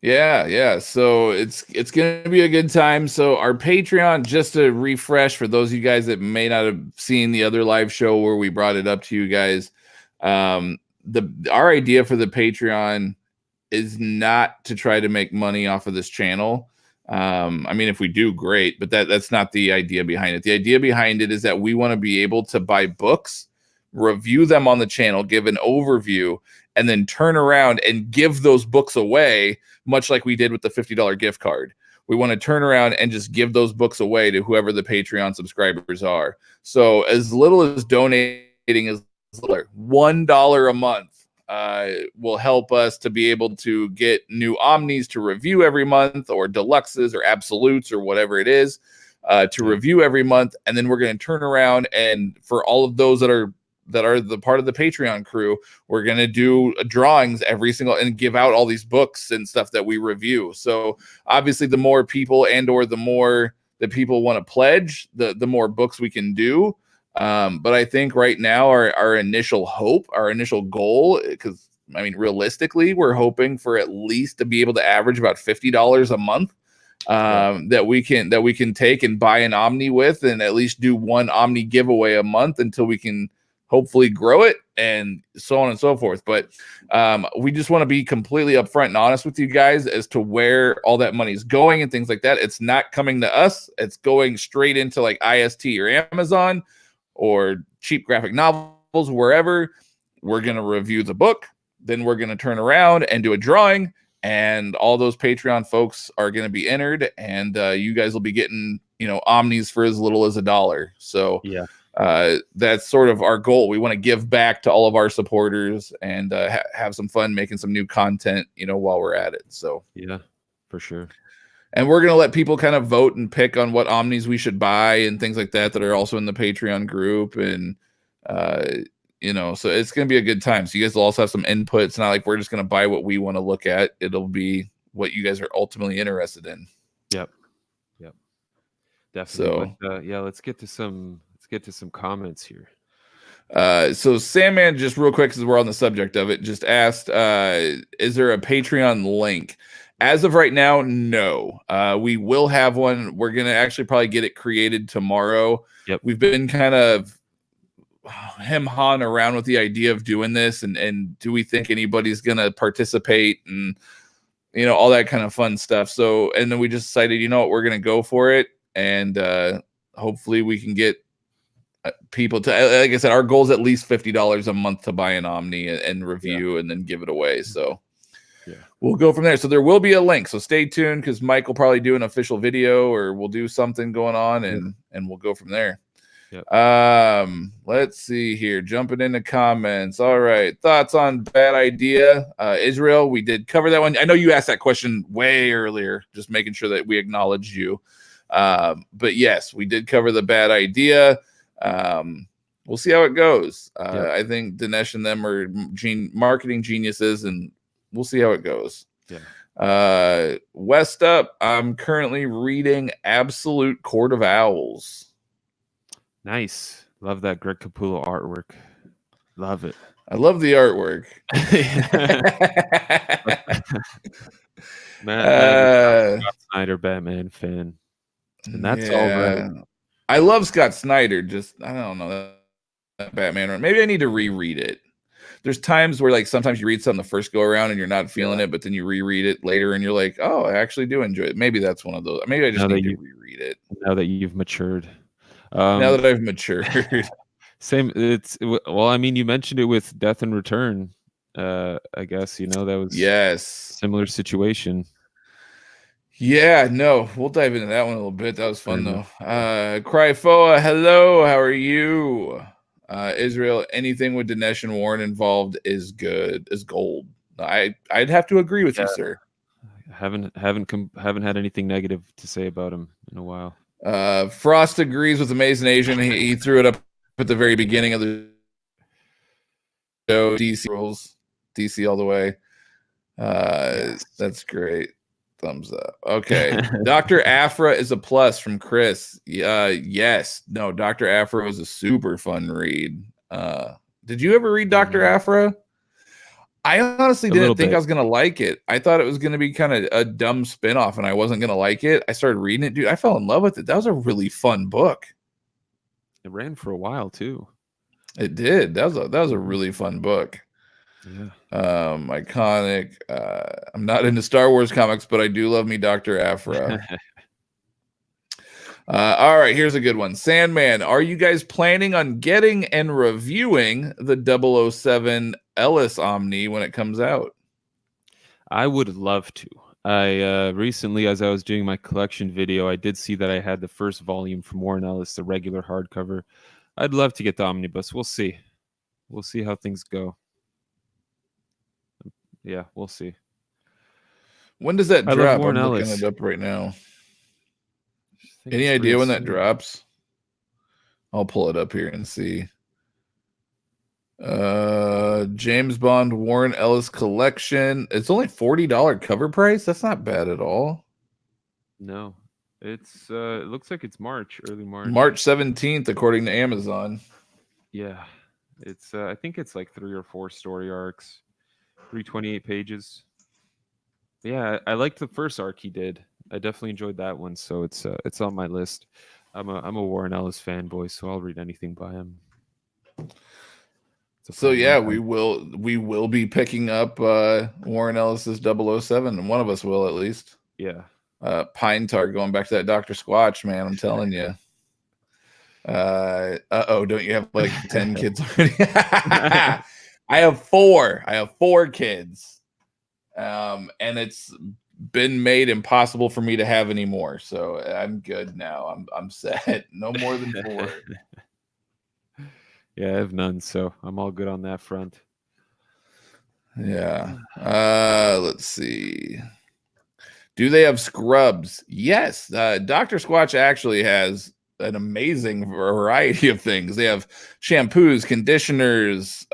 Yeah. So it's gonna be a good time. So our Patreon, just to refresh for those of you guys that may not have seen the other live show where we brought it up to you guys, our idea for the Patreon is not to try to make money off of this channel. I mean, if we do, great, but that's not the idea behind it. The idea behind it is that we want to be able to buy books, review them on the channel, give an overview, and then turn around and give those books away, much like we did with the $50 gift card. We want to turn around and just give those books away to whoever the Patreon subscribers are. So as little as donating is $1 a month will help us to be able to get new omnis to review every month, or deluxes or absolutes or whatever it is to review every month. And then we're going to turn around, and for all of those that are the part of the Patreon crew, we're going to do drawings every single and give out all these books and stuff that we review. So obviously the more people or the more that people want to pledge, the more books we can do. But I think right now our initial hope, our initial goal, because I mean, realistically, we're hoping for at least to be able to average about $50 a month that we can take and buy an Omni with, and at least do one Omni giveaway a month until we can hopefully grow it, and so on and so forth. But we just want to be completely upfront and honest with you guys as to where all that money is going and things like that. It's not coming to us. It's going straight into like IST or Amazon or cheap graphic novels, wherever. We're going to review the book. Then we're going to turn around and do a drawing, and all those Patreon folks are going to be entered, and you guys will be getting, omnis for as little as $1. So yeah, that's sort of our goal. We want to give back to all of our supporters and have some fun making some new content, while we're at it. So yeah, for sure. And we're going to let people kind of vote and pick on what omnis we should buy and things like that are also in the Patreon group. And, so it's going to be a good time. So you guys will also have some input. It's not like we're just going to buy what we want to look at. It'll be what you guys are ultimately interested in. Yep. Definitely. So, but, let's get to some comments here. So Sandman, just real quick, because we're on the subject of it, just asked, is there a Patreon link? As of right now, no. We will have one. We're going to actually probably get it created tomorrow. Yep. We've been kind of hem-hawing around with the idea of doing this, and do we think anybody's going to participate, and, all that kind of fun stuff. So, and then we just decided, we're going to go for it. And hopefully we can get people to, like I said, our goal is at least $50 a month to buy an Omni and review and then give it away. So we'll go from there. So there will be a link. So stay tuned, because Mike will probably do an official video, or we'll do something going on, and we'll go from there. Let's see here. Jumping into comments. All right. Thoughts on Bad Idea? Israel, we did cover that one. I know you asked that question way earlier, just making sure that we acknowledged you. But yes, we did cover the Bad Idea. We'll see how it goes. Yep. I think Dinesh and them are marketing geniuses, and we'll see how it goes. Yeah. West up, I'm currently reading Absolute Court of Owls. Nice. Love that Greg Capullo artwork. Love it. I love the artwork. Man, Scott Snyder Batman fan. And that's all right. I love Scott Snyder. Just, I don't know, that Batman run. Maybe I need to reread it. There's times where, like, sometimes you read something the first go around and you're not feeling it, but then you reread it later and you're like, oh, I actually do enjoy it. Maybe that's one of those. Maybe I just need to reread it. Now that you've matured. Now that I've matured. Same. Well, I mean, you mentioned it with Death in Return. I guess, that was a similar situation. Yeah, no, we'll dive into that one a little bit. That was fun, though. Cryfoa, hello, how are you? Israel, anything with Dinesh and Warren involved is good, is gold. I'd have to agree with you, sir. Haven't had anything negative to say about him in a while. Frost agrees with Amazing Asian. He threw it up at the very beginning of the show. DC rules, DC all the way. That's great. Thumbs up. Okay. Dr. Aphra is a plus from Chris. Yes. No, Dr. Aphra was a super fun read. Did you ever read Dr. Aphra? I honestly didn't think I was going to like it. I thought it was going to be kind of a dumb spinoff and I wasn't going to like it. I started reading it. Dude, I fell in love with it. That was a really fun book. It ran for a while too. It did. That was a really fun book. Yeah. Iconic. I'm not into Star Wars comics, but I do love me Dr. Aphra. All right, here's a good one. Sandman, are you guys planning on getting and reviewing the 007 Ellis Omni when it comes out? I would love to. I recently, as I was doing my collection video, I did see that I had the first volume from Warren Ellis, the regular hardcover. I'd love to get the omnibus. We'll see. We'll see how things go. Yeah, we'll see. When does that drop? I'm looking it up right now. Any idea when that drops? I'll pull it up here and see. James Bond Warren Ellis collection. It's only $40 cover price. That's not bad at all. No, it's it looks like it's early March. March 17th, according to Amazon. Yeah, it's I think it's like 3 or 4 story arcs. 328 pages. Yeah, I liked the first arc he did. I definitely enjoyed that one, so it's on my list. I'm a Warren Ellis fanboy, so I'll read anything by him. So yeah, we will be picking up Warren Ellis's 007, and one of us will at least. Yeah. Pine Tar, going back to that Dr. Squatch, man, I'm telling you. Don't you have like 10 kids already? I have 4. I have 4 kids. And it's been made impossible for me to have any more. So I'm good now. I'm set. No more than 4. Yeah, I have none, so I'm all good on that front. Yeah. Let's see. Do they have scrubs? Yes. Dr. Squatch actually has an amazing variety of things. They have shampoos, conditioners,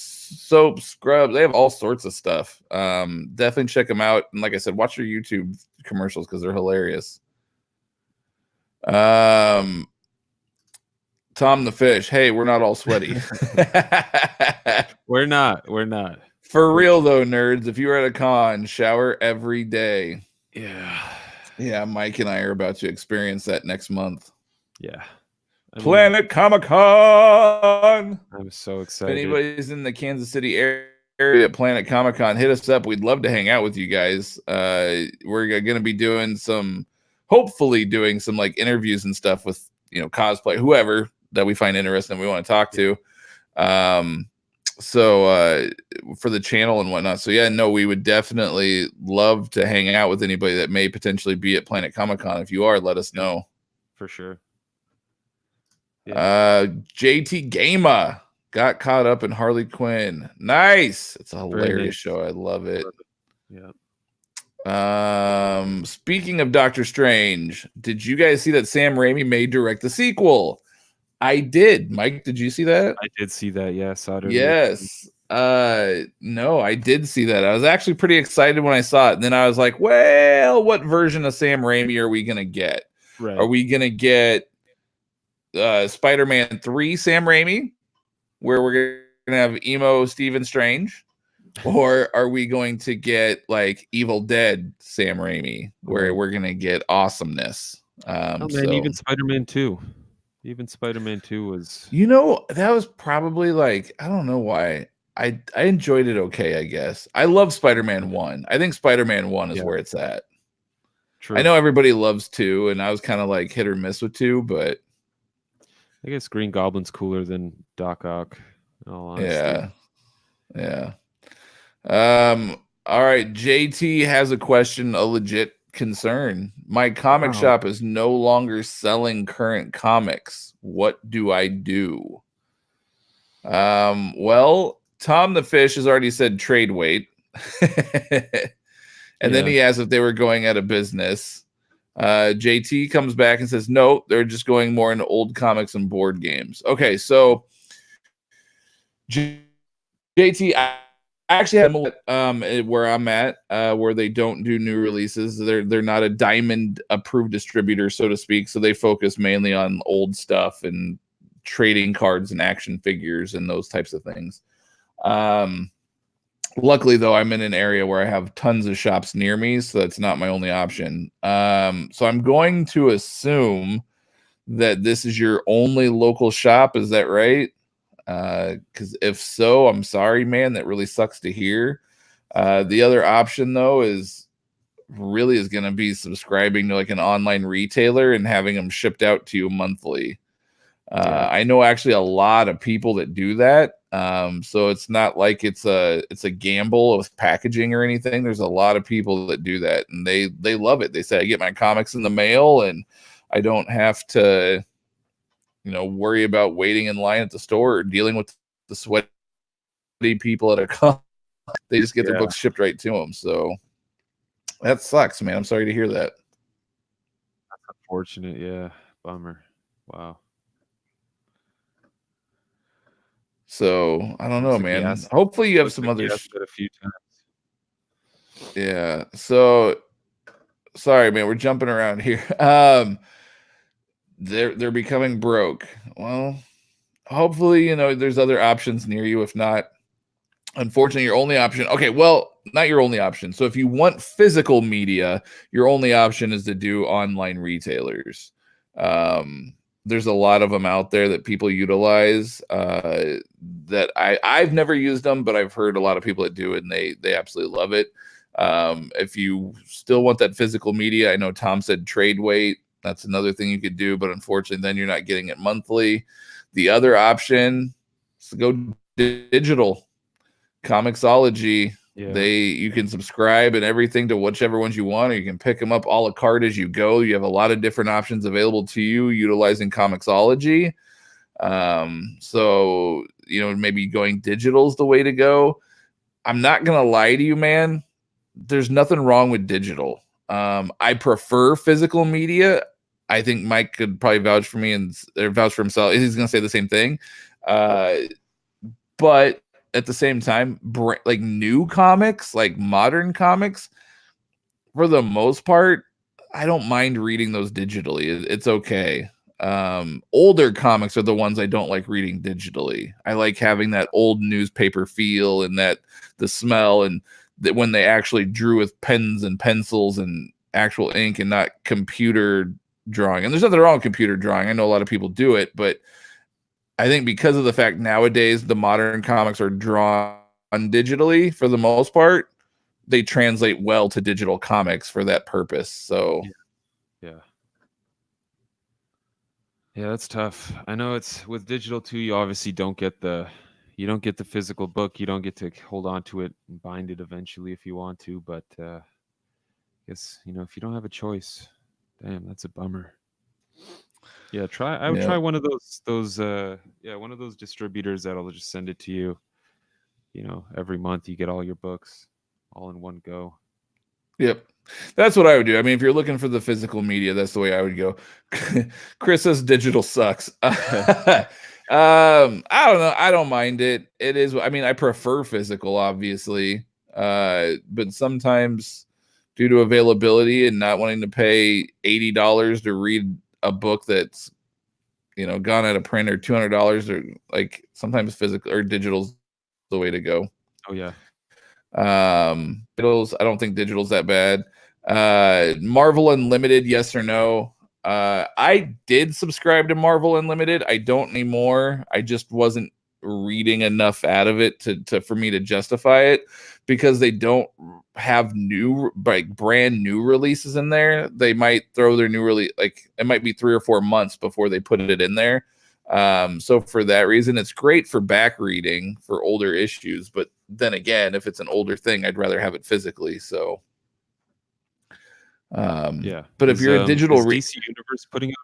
soap, scrubs. They have all sorts of stuff. Definitely check them out. And like I said, watch their YouTube commercials because they're hilarious. Tom the Fish. Hey, we're not all sweaty. We're not. For real though, nerds, if you are at a con, shower every day. Yeah, Mike and I are about to experience that next month. Yeah. Planet Comicon. I'm so excited. If anybody's in the Kansas City area at Planet Comicon, hit us up. We'd love to hang out with you guys. We're going to be hopefully doing some like interviews and stuff with, cosplay, whoever that we find interesting we want to talk to. So for the channel and whatnot. So yeah, no, we would definitely love to hang out with anybody that may potentially be at Planet Comicon. If you are, let us know. For sure. Yeah. JT Gamer got caught up in Harley Quinn. Nice. It's a hilarious show. I love it. Yeah. Speaking of Doctor Strange, did you guys see that Sam Raimi may direct the sequel? I did. Mike, did you see that? I did see that. Yeah, I saw it earlier. Yes. No, I did see that. I was actually pretty excited when I saw it. And then I was like, well, what version of Sam Raimi are we gonna get? Right. Are we gonna get Spider-Man 3 Sam Raimi, where we're gonna have emo Stephen Strange? Or are we going to get like Evil Dead Sam Raimi, where we're gonna get awesomeness? Oh man, So even Spider-Man 2. Even Spider-Man 2 was that was probably like, I don't know why. I enjoyed it okay, I guess. I love Spider-Man 1. I think Spider-Man 1 is where it's at. true. I know everybody loves 2, and I was kind of like hit or miss with 2, but I guess Green Goblin's cooler than Doc Ock, in all honesty. yeah. All right, JT has a question, a legit concern. My comic shop is no longer selling current comics. What do I do? Well, Tom the Fish has already said trade weight. And then he asked if they were going out of business. JT comes back and says, no, they're just going more into old comics and board games. Okay, so JT, I actually have where I'm at, where they don't do new releases. They're not a diamond approved distributor, so to speak. So they focus mainly on old stuff and trading cards and action figures and those types of things. Luckily, though, I'm in an area where I have tons of shops near me, so that's not my only option. So I'm going to assume that this is your only local shop. Is that right? Because if so, I'm sorry, man. That really sucks to hear. The other option, though, is going to be subscribing to like an online retailer and having them shipped out to you monthly. I know actually a lot of people that do that. So it's not like it's a gamble with packaging or anything. There's a lot of people that do that, and they love it. They say I get my comics in the mail, and I don't have to, worry about waiting in line at the store or dealing with the sweaty people at a con. They just get their books shipped right to them. So that sucks, man. I'm sorry to hear that. That's unfortunate. Yeah, bummer. Wow. So I don't know, man. Hopefully you have some other a few times. Yeah. So sorry, man. We're jumping around here. They're becoming broke. Well, hopefully, there's other options near you. If not, unfortunately, your only option. Okay, well, not your only option. So if you want physical media, your only option is to do online retailers. There's a lot of them out there that people utilize. That I've never used them, but I've heard a lot of people that do it, and they absolutely love it. If you still want that physical media, I know Tom said trade weight. That's another thing you could do, but unfortunately, then you're not getting it monthly. The other option is to go digital. Comixology. You can subscribe and everything to whichever ones you want, or you can pick them up a la carte as you go. You have a lot of different options available to you utilizing Comixology. So maybe going digital is the way to go. I'm not gonna lie to you, man. There's nothing wrong with digital. I prefer physical media. I think Mike could probably vouch for me and vouch for himself. He's gonna say the same thing. But at the same time, like new comics, like modern comics, for the most part, I don't mind reading those digitally. It's okay. Older comics are the ones I don't like reading digitally. I like having that old newspaper feel and that the smell, and that when they actually drew with pens and pencils and actual ink and not computer drawing. And there's nothing wrong with computer drawing. I know a lot of people do it, but I think because of the fact nowadays the modern comics are drawn digitally for the most part, they translate well to digital comics for that purpose. So yeah, that's tough. I know it's with digital too. You obviously don't get the physical book. You don't get to hold on to it and bind it eventually if you want to. But I guess if you don't have a choice, damn, that's a bummer. Yeah, I would try one of those one of those distributors that'll just send it to you. Every month you get all your books all in one go. Yep. That's what I would do. I mean, if you're looking for the physical media, that's the way I would go. Chris says digital sucks. I don't know. I don't mind it. It is. I mean, I prefer physical, obviously, but sometimes due to availability and not wanting to pay $80 to read a book that's gone out of print, or $200, or like sometimes physical or digital's the way to go. Oh yeah. Digital's, I don't think digital's that bad. Marvel Unlimited, yes or no? I did subscribe to Marvel Unlimited. I don't anymore. I just wasn't reading enough out of it to for me to justify it, because they don't have brand new releases in there. They might throw their new release, like it might be 3 or 4 months before they put it in there. So for that reason, it's great for back reading for older issues, but then again, if it's an older thing, I'd rather have it physically. So yeah. But if you're a digital DC Universe putting out,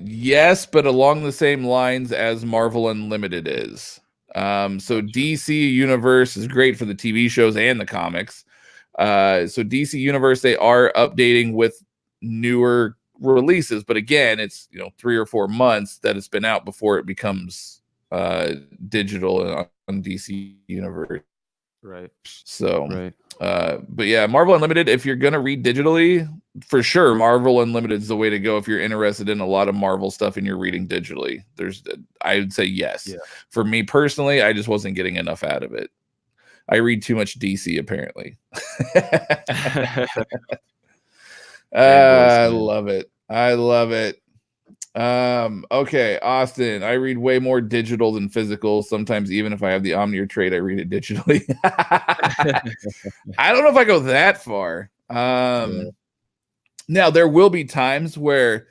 yes, but along the same lines as Marvel Unlimited is. So DC Universe is great for the TV shows and the comics. So DC Universe, they are updating with newer releases, but again, it's 3 or 4 months that it's been out before it becomes digital on DC Universe. right? So Right. but yeah, Marvel Unlimited, if you're gonna read digitally, for sure Marvel Unlimited is the way to go. If you're interested in a lot of Marvel stuff and you're reading digitally, I would say yes. Yeah. For me personally, I just wasn't getting enough out of it. I read too much DC apparently. I love it. Okay, Austin, I read way more digital than physical. Sometimes even if I have the Omni or trade, I read it digitally. I don't know if I go that far. Now there will be times where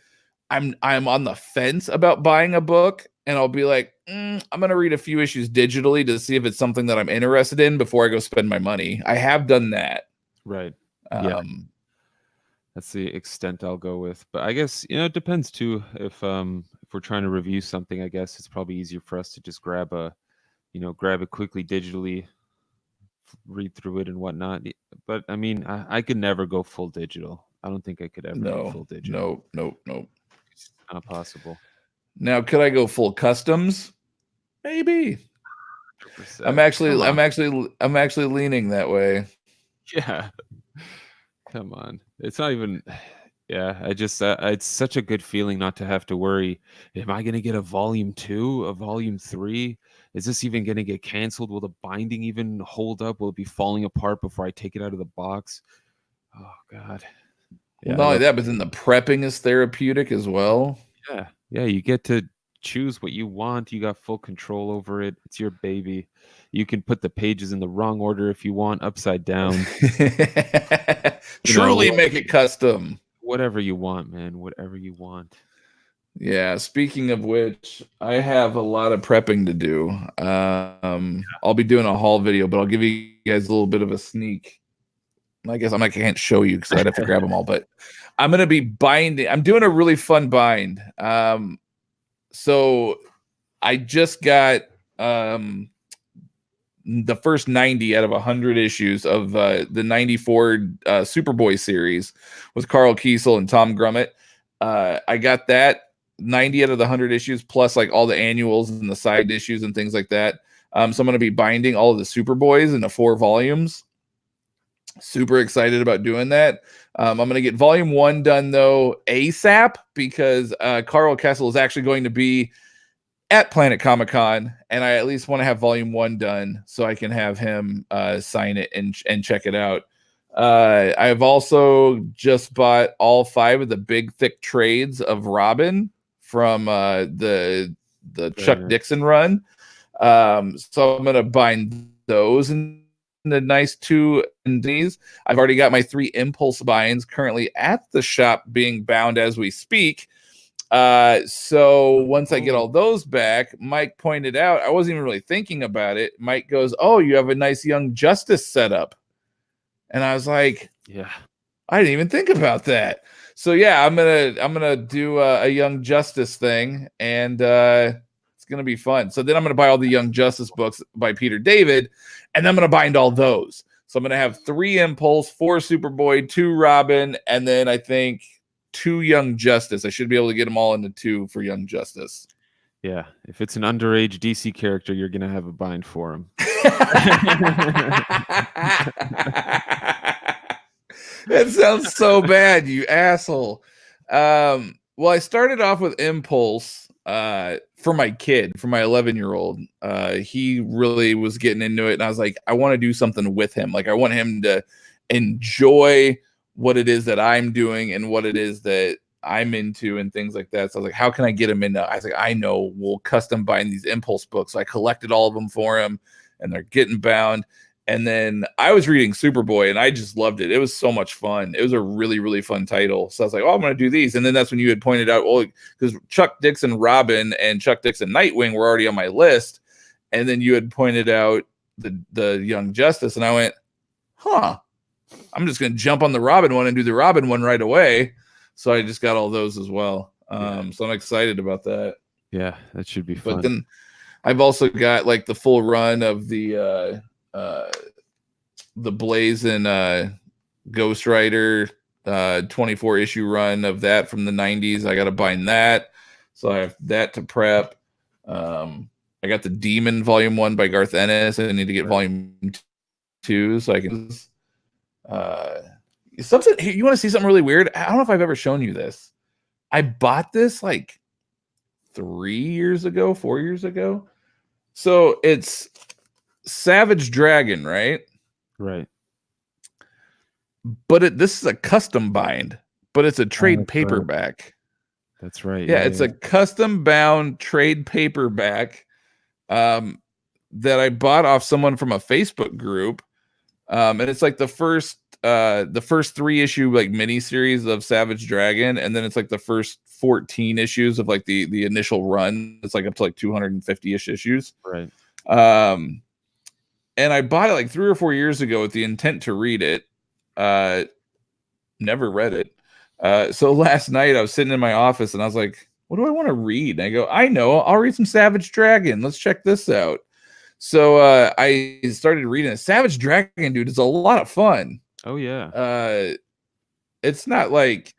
I'm on the fence about buying a book, and I'll be like, I'm gonna read a few issues digitally to see if it's something that I'm interested in before I go spend my money. I have done that. Right. That's the extent I'll go with. But I guess, it depends too. If we're trying to review something, I guess it's probably easier for us to just grab it quickly digitally, read through it and whatnot. But I mean, I could never go full digital. I don't think I could ever go full digital. No. It's not possible. Now, could I go full customs? Maybe. 100%. I'm actually leaning that way. Yeah. Come on. It's not even. Yeah, I just it's such a good feeling not to have to worry. Am I going to get a volume 2, a volume 3? Is this even going to get canceled? Will the binding even hold up? Will it be falling apart before I take it out of the box? Oh God. Yeah, not only that, but then the prepping is therapeutic as well. Yeah, you get to choose what you want. You got full control over it. It's your baby. You can put the pages in the wrong order if you want, upside down. Truly make it custom. Whatever you want, man. Whatever you want. Yeah, speaking of which, I have a lot of prepping to do. I'll be doing a haul video, but I'll give you guys a little bit of a sneak. I guess I can't show you because I'd have to grab them all, but I'm going to be binding. I'm doing a really fun bind. So I just got the first 90 out of 100 issues of the 94 Superboy series with Carl Kiesel and Tom Grummett. I got that 90 out of the 100 issues, plus like all the annuals and the side issues and things like that. So I'm going to be binding all of the Superboys into 4 volumes. Super excited about doing that. I'm going to get volume 1 done though ASAP, because Carl Kessel is actually going to be at Planet Comicon, and I at least want to have volume 1 done so I can have him sign it and check it out. I've also just bought all 5 of the big thick trades of Robin from the Chuck Dixon run. So I'm going to bind those in the nice 2 indies. I've already got my 3 impulse binds currently at the shop being bound as we speak. So once I get all those back, Mike pointed out, I wasn't even really thinking about it. Mike goes, "Oh, you have a nice Young Justice setup." And I was like, yeah, I didn't even think about that. So yeah, I'm gonna do a Young Justice thing, and it's gonna be fun. So then I'm gonna buy all the Young Justice books by Peter David, and then I'm gonna bind all those. So I'm going to have 3 Impulse, 4 Superboy, 2 Robin, and then I think 2 Young Justice. I should be able to get them all into 2 for Young Justice. Yeah, if it's an underage DC character, you're gonna have a bind for him. That sounds so bad, you asshole. Well, I started off with Impulse for my kid, for my 11-year-old. He really was getting into it, and I was like, I want to do something with him. Like, I want him to enjoy what it is that I'm doing and what it is that I'm into and things like that. So I was like, how can I get him into? I was like, I know, we'll custom bind these Impulse books. So I collected all of them for him, and they're getting bound. And then I was reading Superboy, and I just loved it. It was so much fun. It was a really, really fun title. So I was like, oh, I'm going to do these. And then that's when you had pointed out, well, because Chuck Dixon Robin and Chuck Dixon Nightwing were already on my list. And then you had pointed out the Young Justice, and I went, huh, I'm just going to jump on the Robin one and do the Robin one right away. So I just got all those as well. So I'm excited about that. Yeah, that should be fun. But then I've also got like the full run of the Blaze and Ghost Rider 24 issue run of that from the 90s. I got to bind that. So I have that to prep. I got the Demon Volume 1 by Garth Ennis. I need to get Volume 2 so I can something. You want to see something really weird? I don't know if I've ever shown you this. I bought this like 4 years ago. So it's Savage Dragon, right? Right. But this is a custom bind, but it's a trade paperback. Right. That's right. Yeah, it's a custom bound trade paperback that I bought off someone from a Facebook group. And it's like the first 3 issue like mini series of Savage Dragon, and then it's like the first 14 issues of like the initial run. It's like up to like 250-ish issues. Right. And I bought it like 3 or 4 years ago with the intent to read it. Never read it. So last night I was sitting in my office and I was like, what do I want to read? And I go, I know, I'll read some Savage Dragon. Let's check this out. So I started reading it. Savage Dragon, dude, is a lot of fun. Oh yeah. It's not like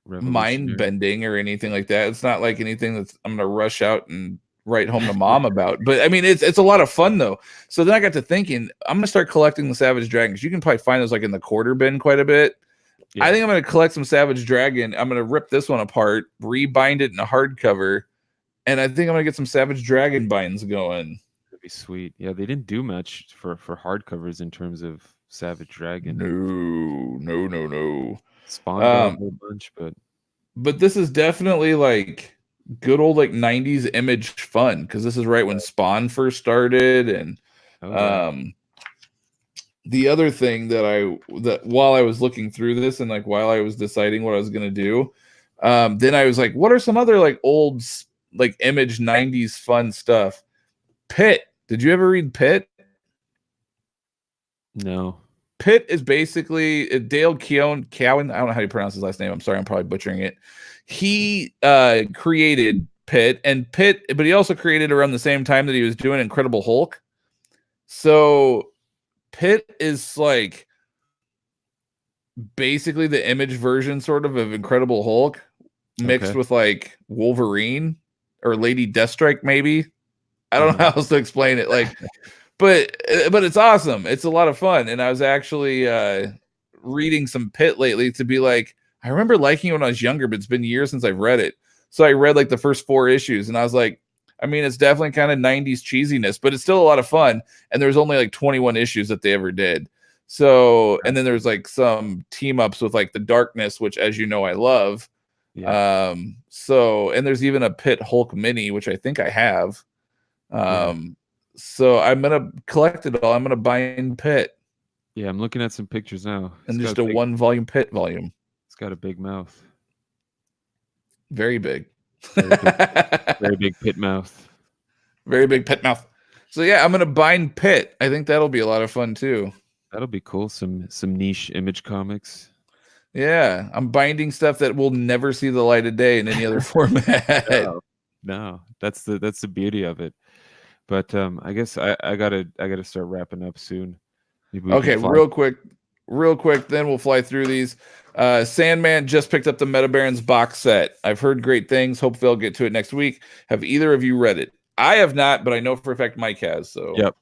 mind bending or anything like that. It's not like anything that's I'm gonna rush out and write home to mom about. But I mean, it's a lot of fun though. So then I got to thinking, I'm gonna start collecting the Savage Dragons. You can probably find those like in the quarter bin quite a bit. Yeah. I think I'm gonna collect some Savage Dragon. I'm gonna rip this one apart, rebind it in a hardcover, and I think I'm gonna get some Savage Dragon binds going. That'd be sweet. Yeah, they didn't do much for hardcovers in terms of Savage Dragon. No. Spawn got a whole bunch, but this is definitely like good old like 90s Image fun, because this is right when Spawn first started. And the other thing that while I was looking through this and like while I was deciding what I was gonna do, then I was like, what are some other like old like Image 90s fun stuff? Pit. Did you ever read Pit? No. Pit is basically Dale Cowan. I don't know how you pronounce his last name. I'm sorry, I'm probably butchering it. He created Pit, but he also created around the same time that he was doing Incredible Hulk. So Pit is like basically the Image version sort of Incredible Hulk mixed with like Wolverine or Lady Deathstrike, maybe. I don't know how else to explain it. Like, but it's awesome. It's a lot of fun. And I was actually reading some Pit lately to be like, I remember liking it when I was younger, but it's been years since I've read it. So I read like the first 4 issues and I was like, I mean, it's definitely kind of 90s cheesiness, but it's still a lot of fun. And there's only like 21 issues that they ever did. So, and then there's like some team ups with like the Darkness, which, as you know, I love. Yeah. So, and there's even a Pit Hulk mini, which I think I have. So I'm gonna collect it all. I'm gonna bind Pit. Yeah, I'm looking at some pictures now. And just a 1-volume Pit volume. It's got a big mouth. Very big. Very big Pit mouth. Very big Pit mouth. So yeah, I'm gonna bind Pit. I think that'll be a lot of fun too. That'll be cool. Some niche Image comics. Yeah, I'm binding stuff that will never see the light of day in any other format. No, that's the beauty of it. But I guess I gotta start wrapping up soon. Maybe we Okay, can fly. real quick, then we'll fly through these. Sandman just picked up the Meta Barons box set. I've heard great things. Hopefully I'll get to it next week. Have either of you read it? I have not, but I know for a fact Mike has. So Yep.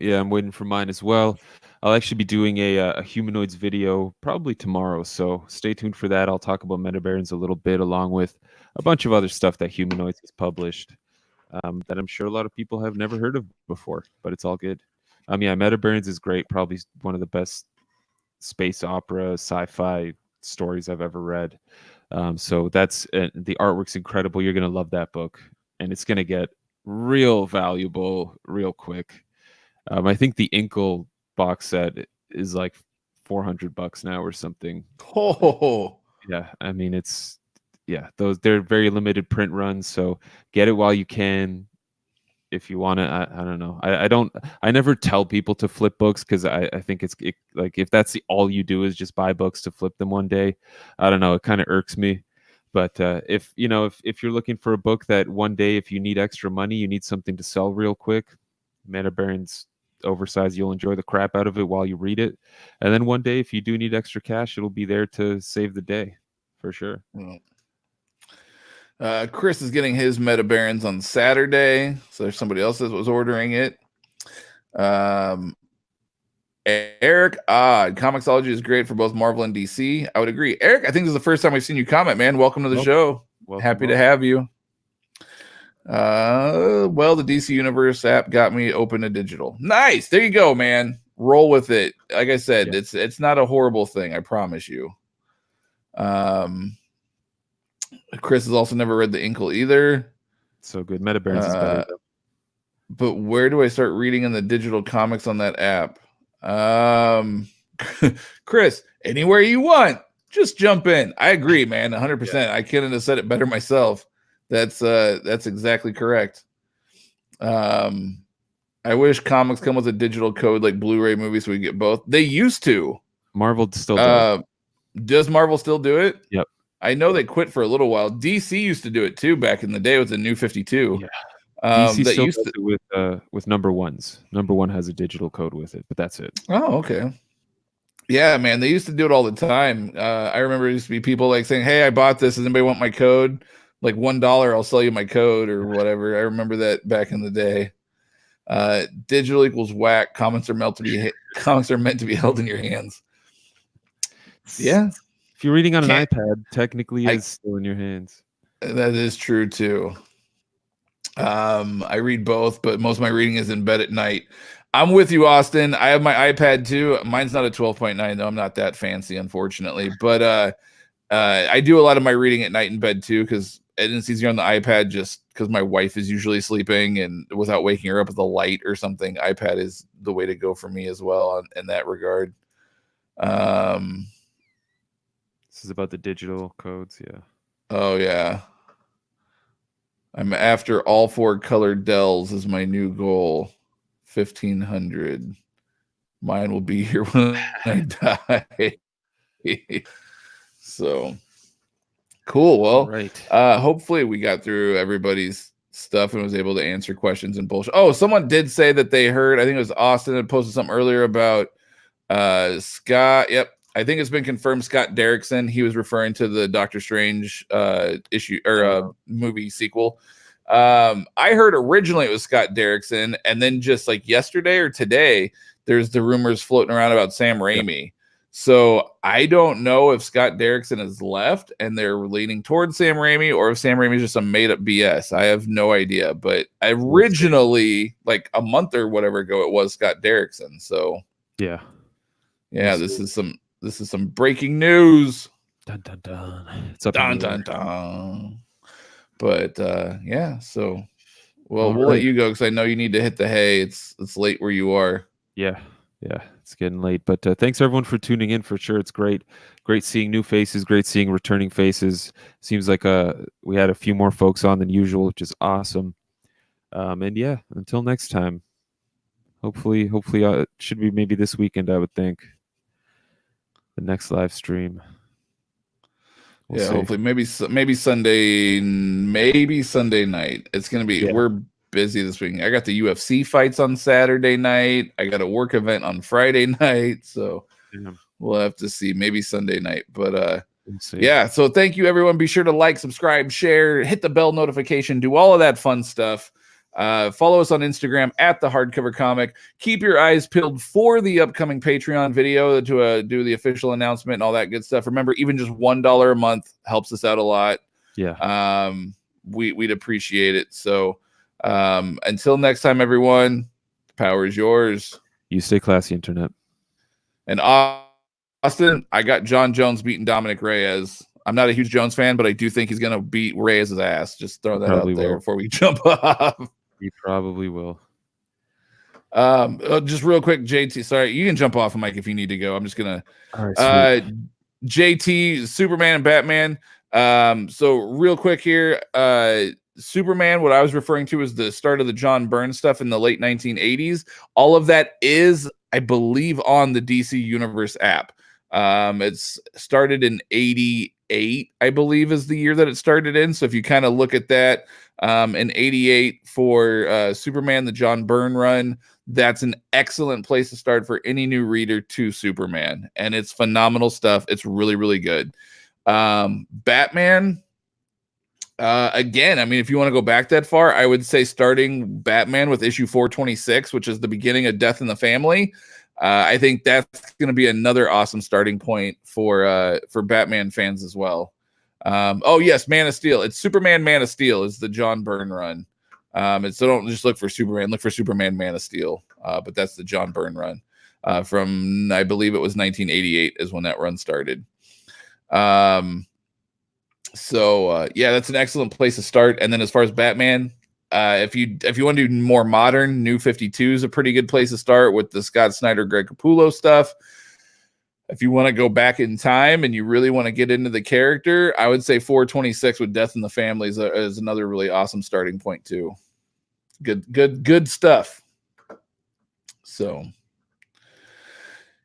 Yeah, I'm waiting for mine as well. I'll actually be doing a humanoids video probably tomorrow, so stay tuned for that. I'll talk about Meta Barons a little bit, along with a bunch of other stuff that Humanoids has published that I'm sure a lot of people have never heard of before, but it's all good. Yeah, Meta Barons is great. Probably one of the best space opera sci-fi stories I've ever read. So that's the artwork's incredible. You're gonna love that book, and it's gonna get real valuable real quick. I think the Inkle box set is like $400 now or something. oh, Yeah, I mean they're very limited print runs, so get it while you can. If you want to, I don't know. I never tell people to flip books because I think like if that's all you do is just buy books to flip them one day, I don't know. It kind of irks me. But if you're looking for a book that one day, if you need extra money, you need something to sell real quick, Meta Baron's oversized. You'll enjoy the crap out of it while you read it, and then one day, if you do need extra cash, it'll be there to save the day, for sure. Chris is getting his Meta Barons on Saturday, so there's somebody else that was ordering it. Eric Odd, Comixology is great for both Marvel and DC. I would agree. Eric, I think this is the first time we've seen you comment, man. Welcome to the show. Happy to have you. Well, the DC Universe app got me open to digital. Nice. There you go, man. Roll with it. Like I said, it's not a horrible thing, I promise you. Chris has also never read the Inkle either. So good. Meta Barons is better. But where do I start reading in the digital comics on that app? Chris, anywhere you want. Just jump in. I agree, man. 100%. Yeah. I couldn't have said it better myself. That's exactly correct. I wish comics come with a digital code like Blu-ray movies so we get both. They used to. Marvel still does. Does Marvel still do it? Yep. I know they quit for a little while. DC used to do it too back in the day with the New 52. Yeah. DC still does it with number ones. Number one has a digital code with it, but that's it. Oh, okay. Yeah, man, they used to do it all the time. I remember it used to be people like saying, "Hey, I bought this. Does anybody want my code? Like $1, I'll sell you my code or whatever." I remember that back in the day. Digital equals whack. Comics are meant to be held in your hands. Yeah. If you're reading on an iPad, technically it's still in your hands. That is true too. I read both, but most of my reading is in bed at night. I'm with you, Austin. I have my iPad too. Mine's not a 12.9 though. I'm not that fancy, unfortunately. But I do a lot of my reading at night in bed too, because it's easier on the iPad just because my wife is usually sleeping, and without waking her up with a light or something, iPad is the way to go for me as well in that regard. This is about the digital codes, yeah. Oh yeah. I'm after all 4 colored Dells is my new goal. 1,500. Mine will be here when I die. So cool. Well, right. Hopefully we got through everybody's stuff and was able to answer questions and bullshit. Oh, someone did say that they heard, I think it was Austin that posted something earlier about Scott. Yep. I think it's been confirmed. Scott Derrickson. He was referring to the Doctor Strange issue or movie sequel. I heard originally it was Scott Derrickson, and then just like yesterday or today, there's the rumors floating around about Sam Raimi. Yep. So I don't know if Scott Derrickson has left and they're leaning towards Sam Raimi, or if Sam Raimi is just some made up BS. I have no idea. But originally, like a month or whatever ago, it was Scott Derrickson. So yeah, this is some breaking news. Dun dun dun. It's up dun dun dun. But yeah, so we'll let you go because I know you need to hit the hay. It's late where you are. Yeah, it's getting late. But thanks everyone for tuning in. For sure, it's great seeing new faces, great seeing returning faces. Seems like we had a few more folks on than usual, which is awesome. And yeah, until next time. Hopefully, it should be maybe this weekend. I would think the next live stream. We'll see. Hopefully maybe Sunday night. It's gonna be we're busy this week. I got the UFC fights on Saturday night. I got a work event on Friday night. So we'll have to see. Maybe Sunday night. But yeah, so thank you, everyone. Be sure to like, subscribe, share, hit the bell notification, do all of that fun stuff. Follow us on Instagram at the Hardcover Comic. Keep your eyes peeled for the upcoming Patreon video to do the official announcement and all that good stuff. Remember, even just $1 a month helps us out a lot. Yeah. We'd appreciate it. So until next time, everyone, the power is yours. You stay classy, internet. And Austin, I got John Jones beating Dominic Reyes. I'm not a huge Jones fan, but I do think he's going to beat Reyes' ass. Just throw that out there before we jump off. He probably will. Just real quick, JT. Sorry, you can jump off, Mike, if you need to go. I'm just gonna. All right, JT, Superman, and Batman. So real quick here, Superman. What I was referring to is the start of the John Byrne stuff in the late 1980s. All of that is, I believe, on the DC Universe app. It's started in 88, I believe, is the year that it started in. So if you kind of look at that, in 88 for Superman, the John Byrne run, that's an excellent place to start for any new reader to Superman. And it's phenomenal stuff. It's really, really good. Batman, again, I mean, if you want to go back that far, I would say starting Batman with issue 426, which is the beginning of Death in the Family. I think that's going to be another awesome starting point for Batman fans as well. Oh yes, Man of Steel. It's Superman, Man of Steel is the John Byrne run. And so don't just look for Superman, look for Superman, Man of Steel. But that's the John Byrne run from, I believe it was 1988 is when that run started. So yeah, that's an excellent place to start. And then as far as Batman, if you want to do more modern, New 52 is a pretty good place to start with the Scott Snyder, Greg Capullo stuff. If you want to go back in time and you really want to get into the character, I would say 426 with Death in the Family is another really awesome starting point too. Good stuff. So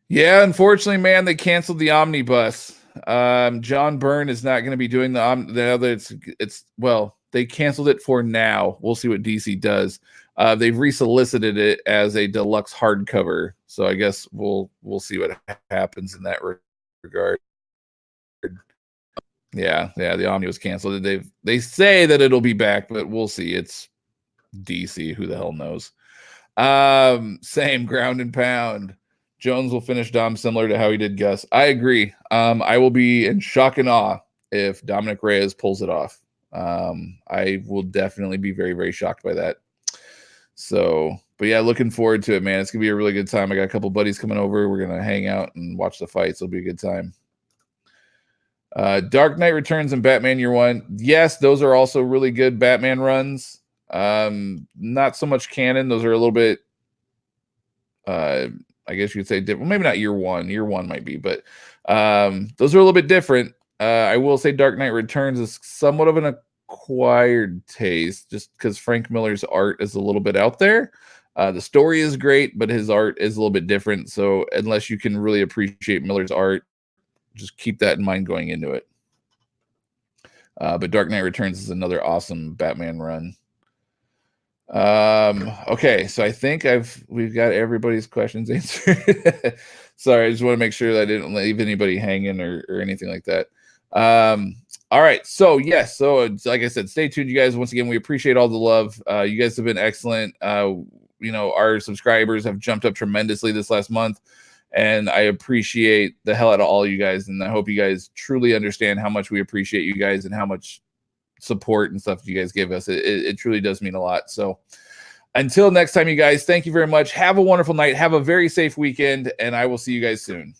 yeah, unfortunately, man, they canceled the omnibus. John Byrne is not going to be doing the other. It's well, they canceled it for now. We'll see what DC does. They've resolicited it as a deluxe hardcover, so I guess we'll see what happens in that regard. Yeah, the Omni was canceled. They say that it'll be back, but we'll see. It's DC. Who the hell knows? Same ground and pound. Jones will finish Dom similar to how he did Gus. I agree. I will be in shock and awe if Dominic Reyes pulls it off. I will definitely be very, very shocked by that. So, but yeah, looking forward to it, man. It's gonna be a really good time. I got a couple buddies coming over. We're gonna hang out and watch the fights. It'll be a good time. Dark Knight Returns and Batman Year One. Yes, those are also really good Batman runs. Not so much canon. Those are a little bit, I guess you could say different. Well, maybe not year one. Year one might be, but those are a little bit different. I will say Dark Knight Returns is somewhat of an acquired taste just because Frank Miller's art is a little bit out there. The story is great, but his art is a little bit different. So unless you can really appreciate Miller's art, just keep that in mind going into it. But Dark Knight Returns is another awesome Batman run. Okay, so I think we've got everybody's questions answered. Sorry, I just want to make sure that I didn't leave anybody hanging or anything like that. All right, so yes, so like I said, stay tuned, you guys. Once again, we appreciate all the love. You guys have been excellent. You know, our subscribers have jumped up tremendously this last month, and I appreciate the hell out of all you guys, and I hope you guys truly understand how much we appreciate you guys and how much support and stuff you guys give us. It truly does mean a lot. So until next time, you guys, thank you very much. Have a wonderful night. Have a very safe weekend, and I will see you guys soon.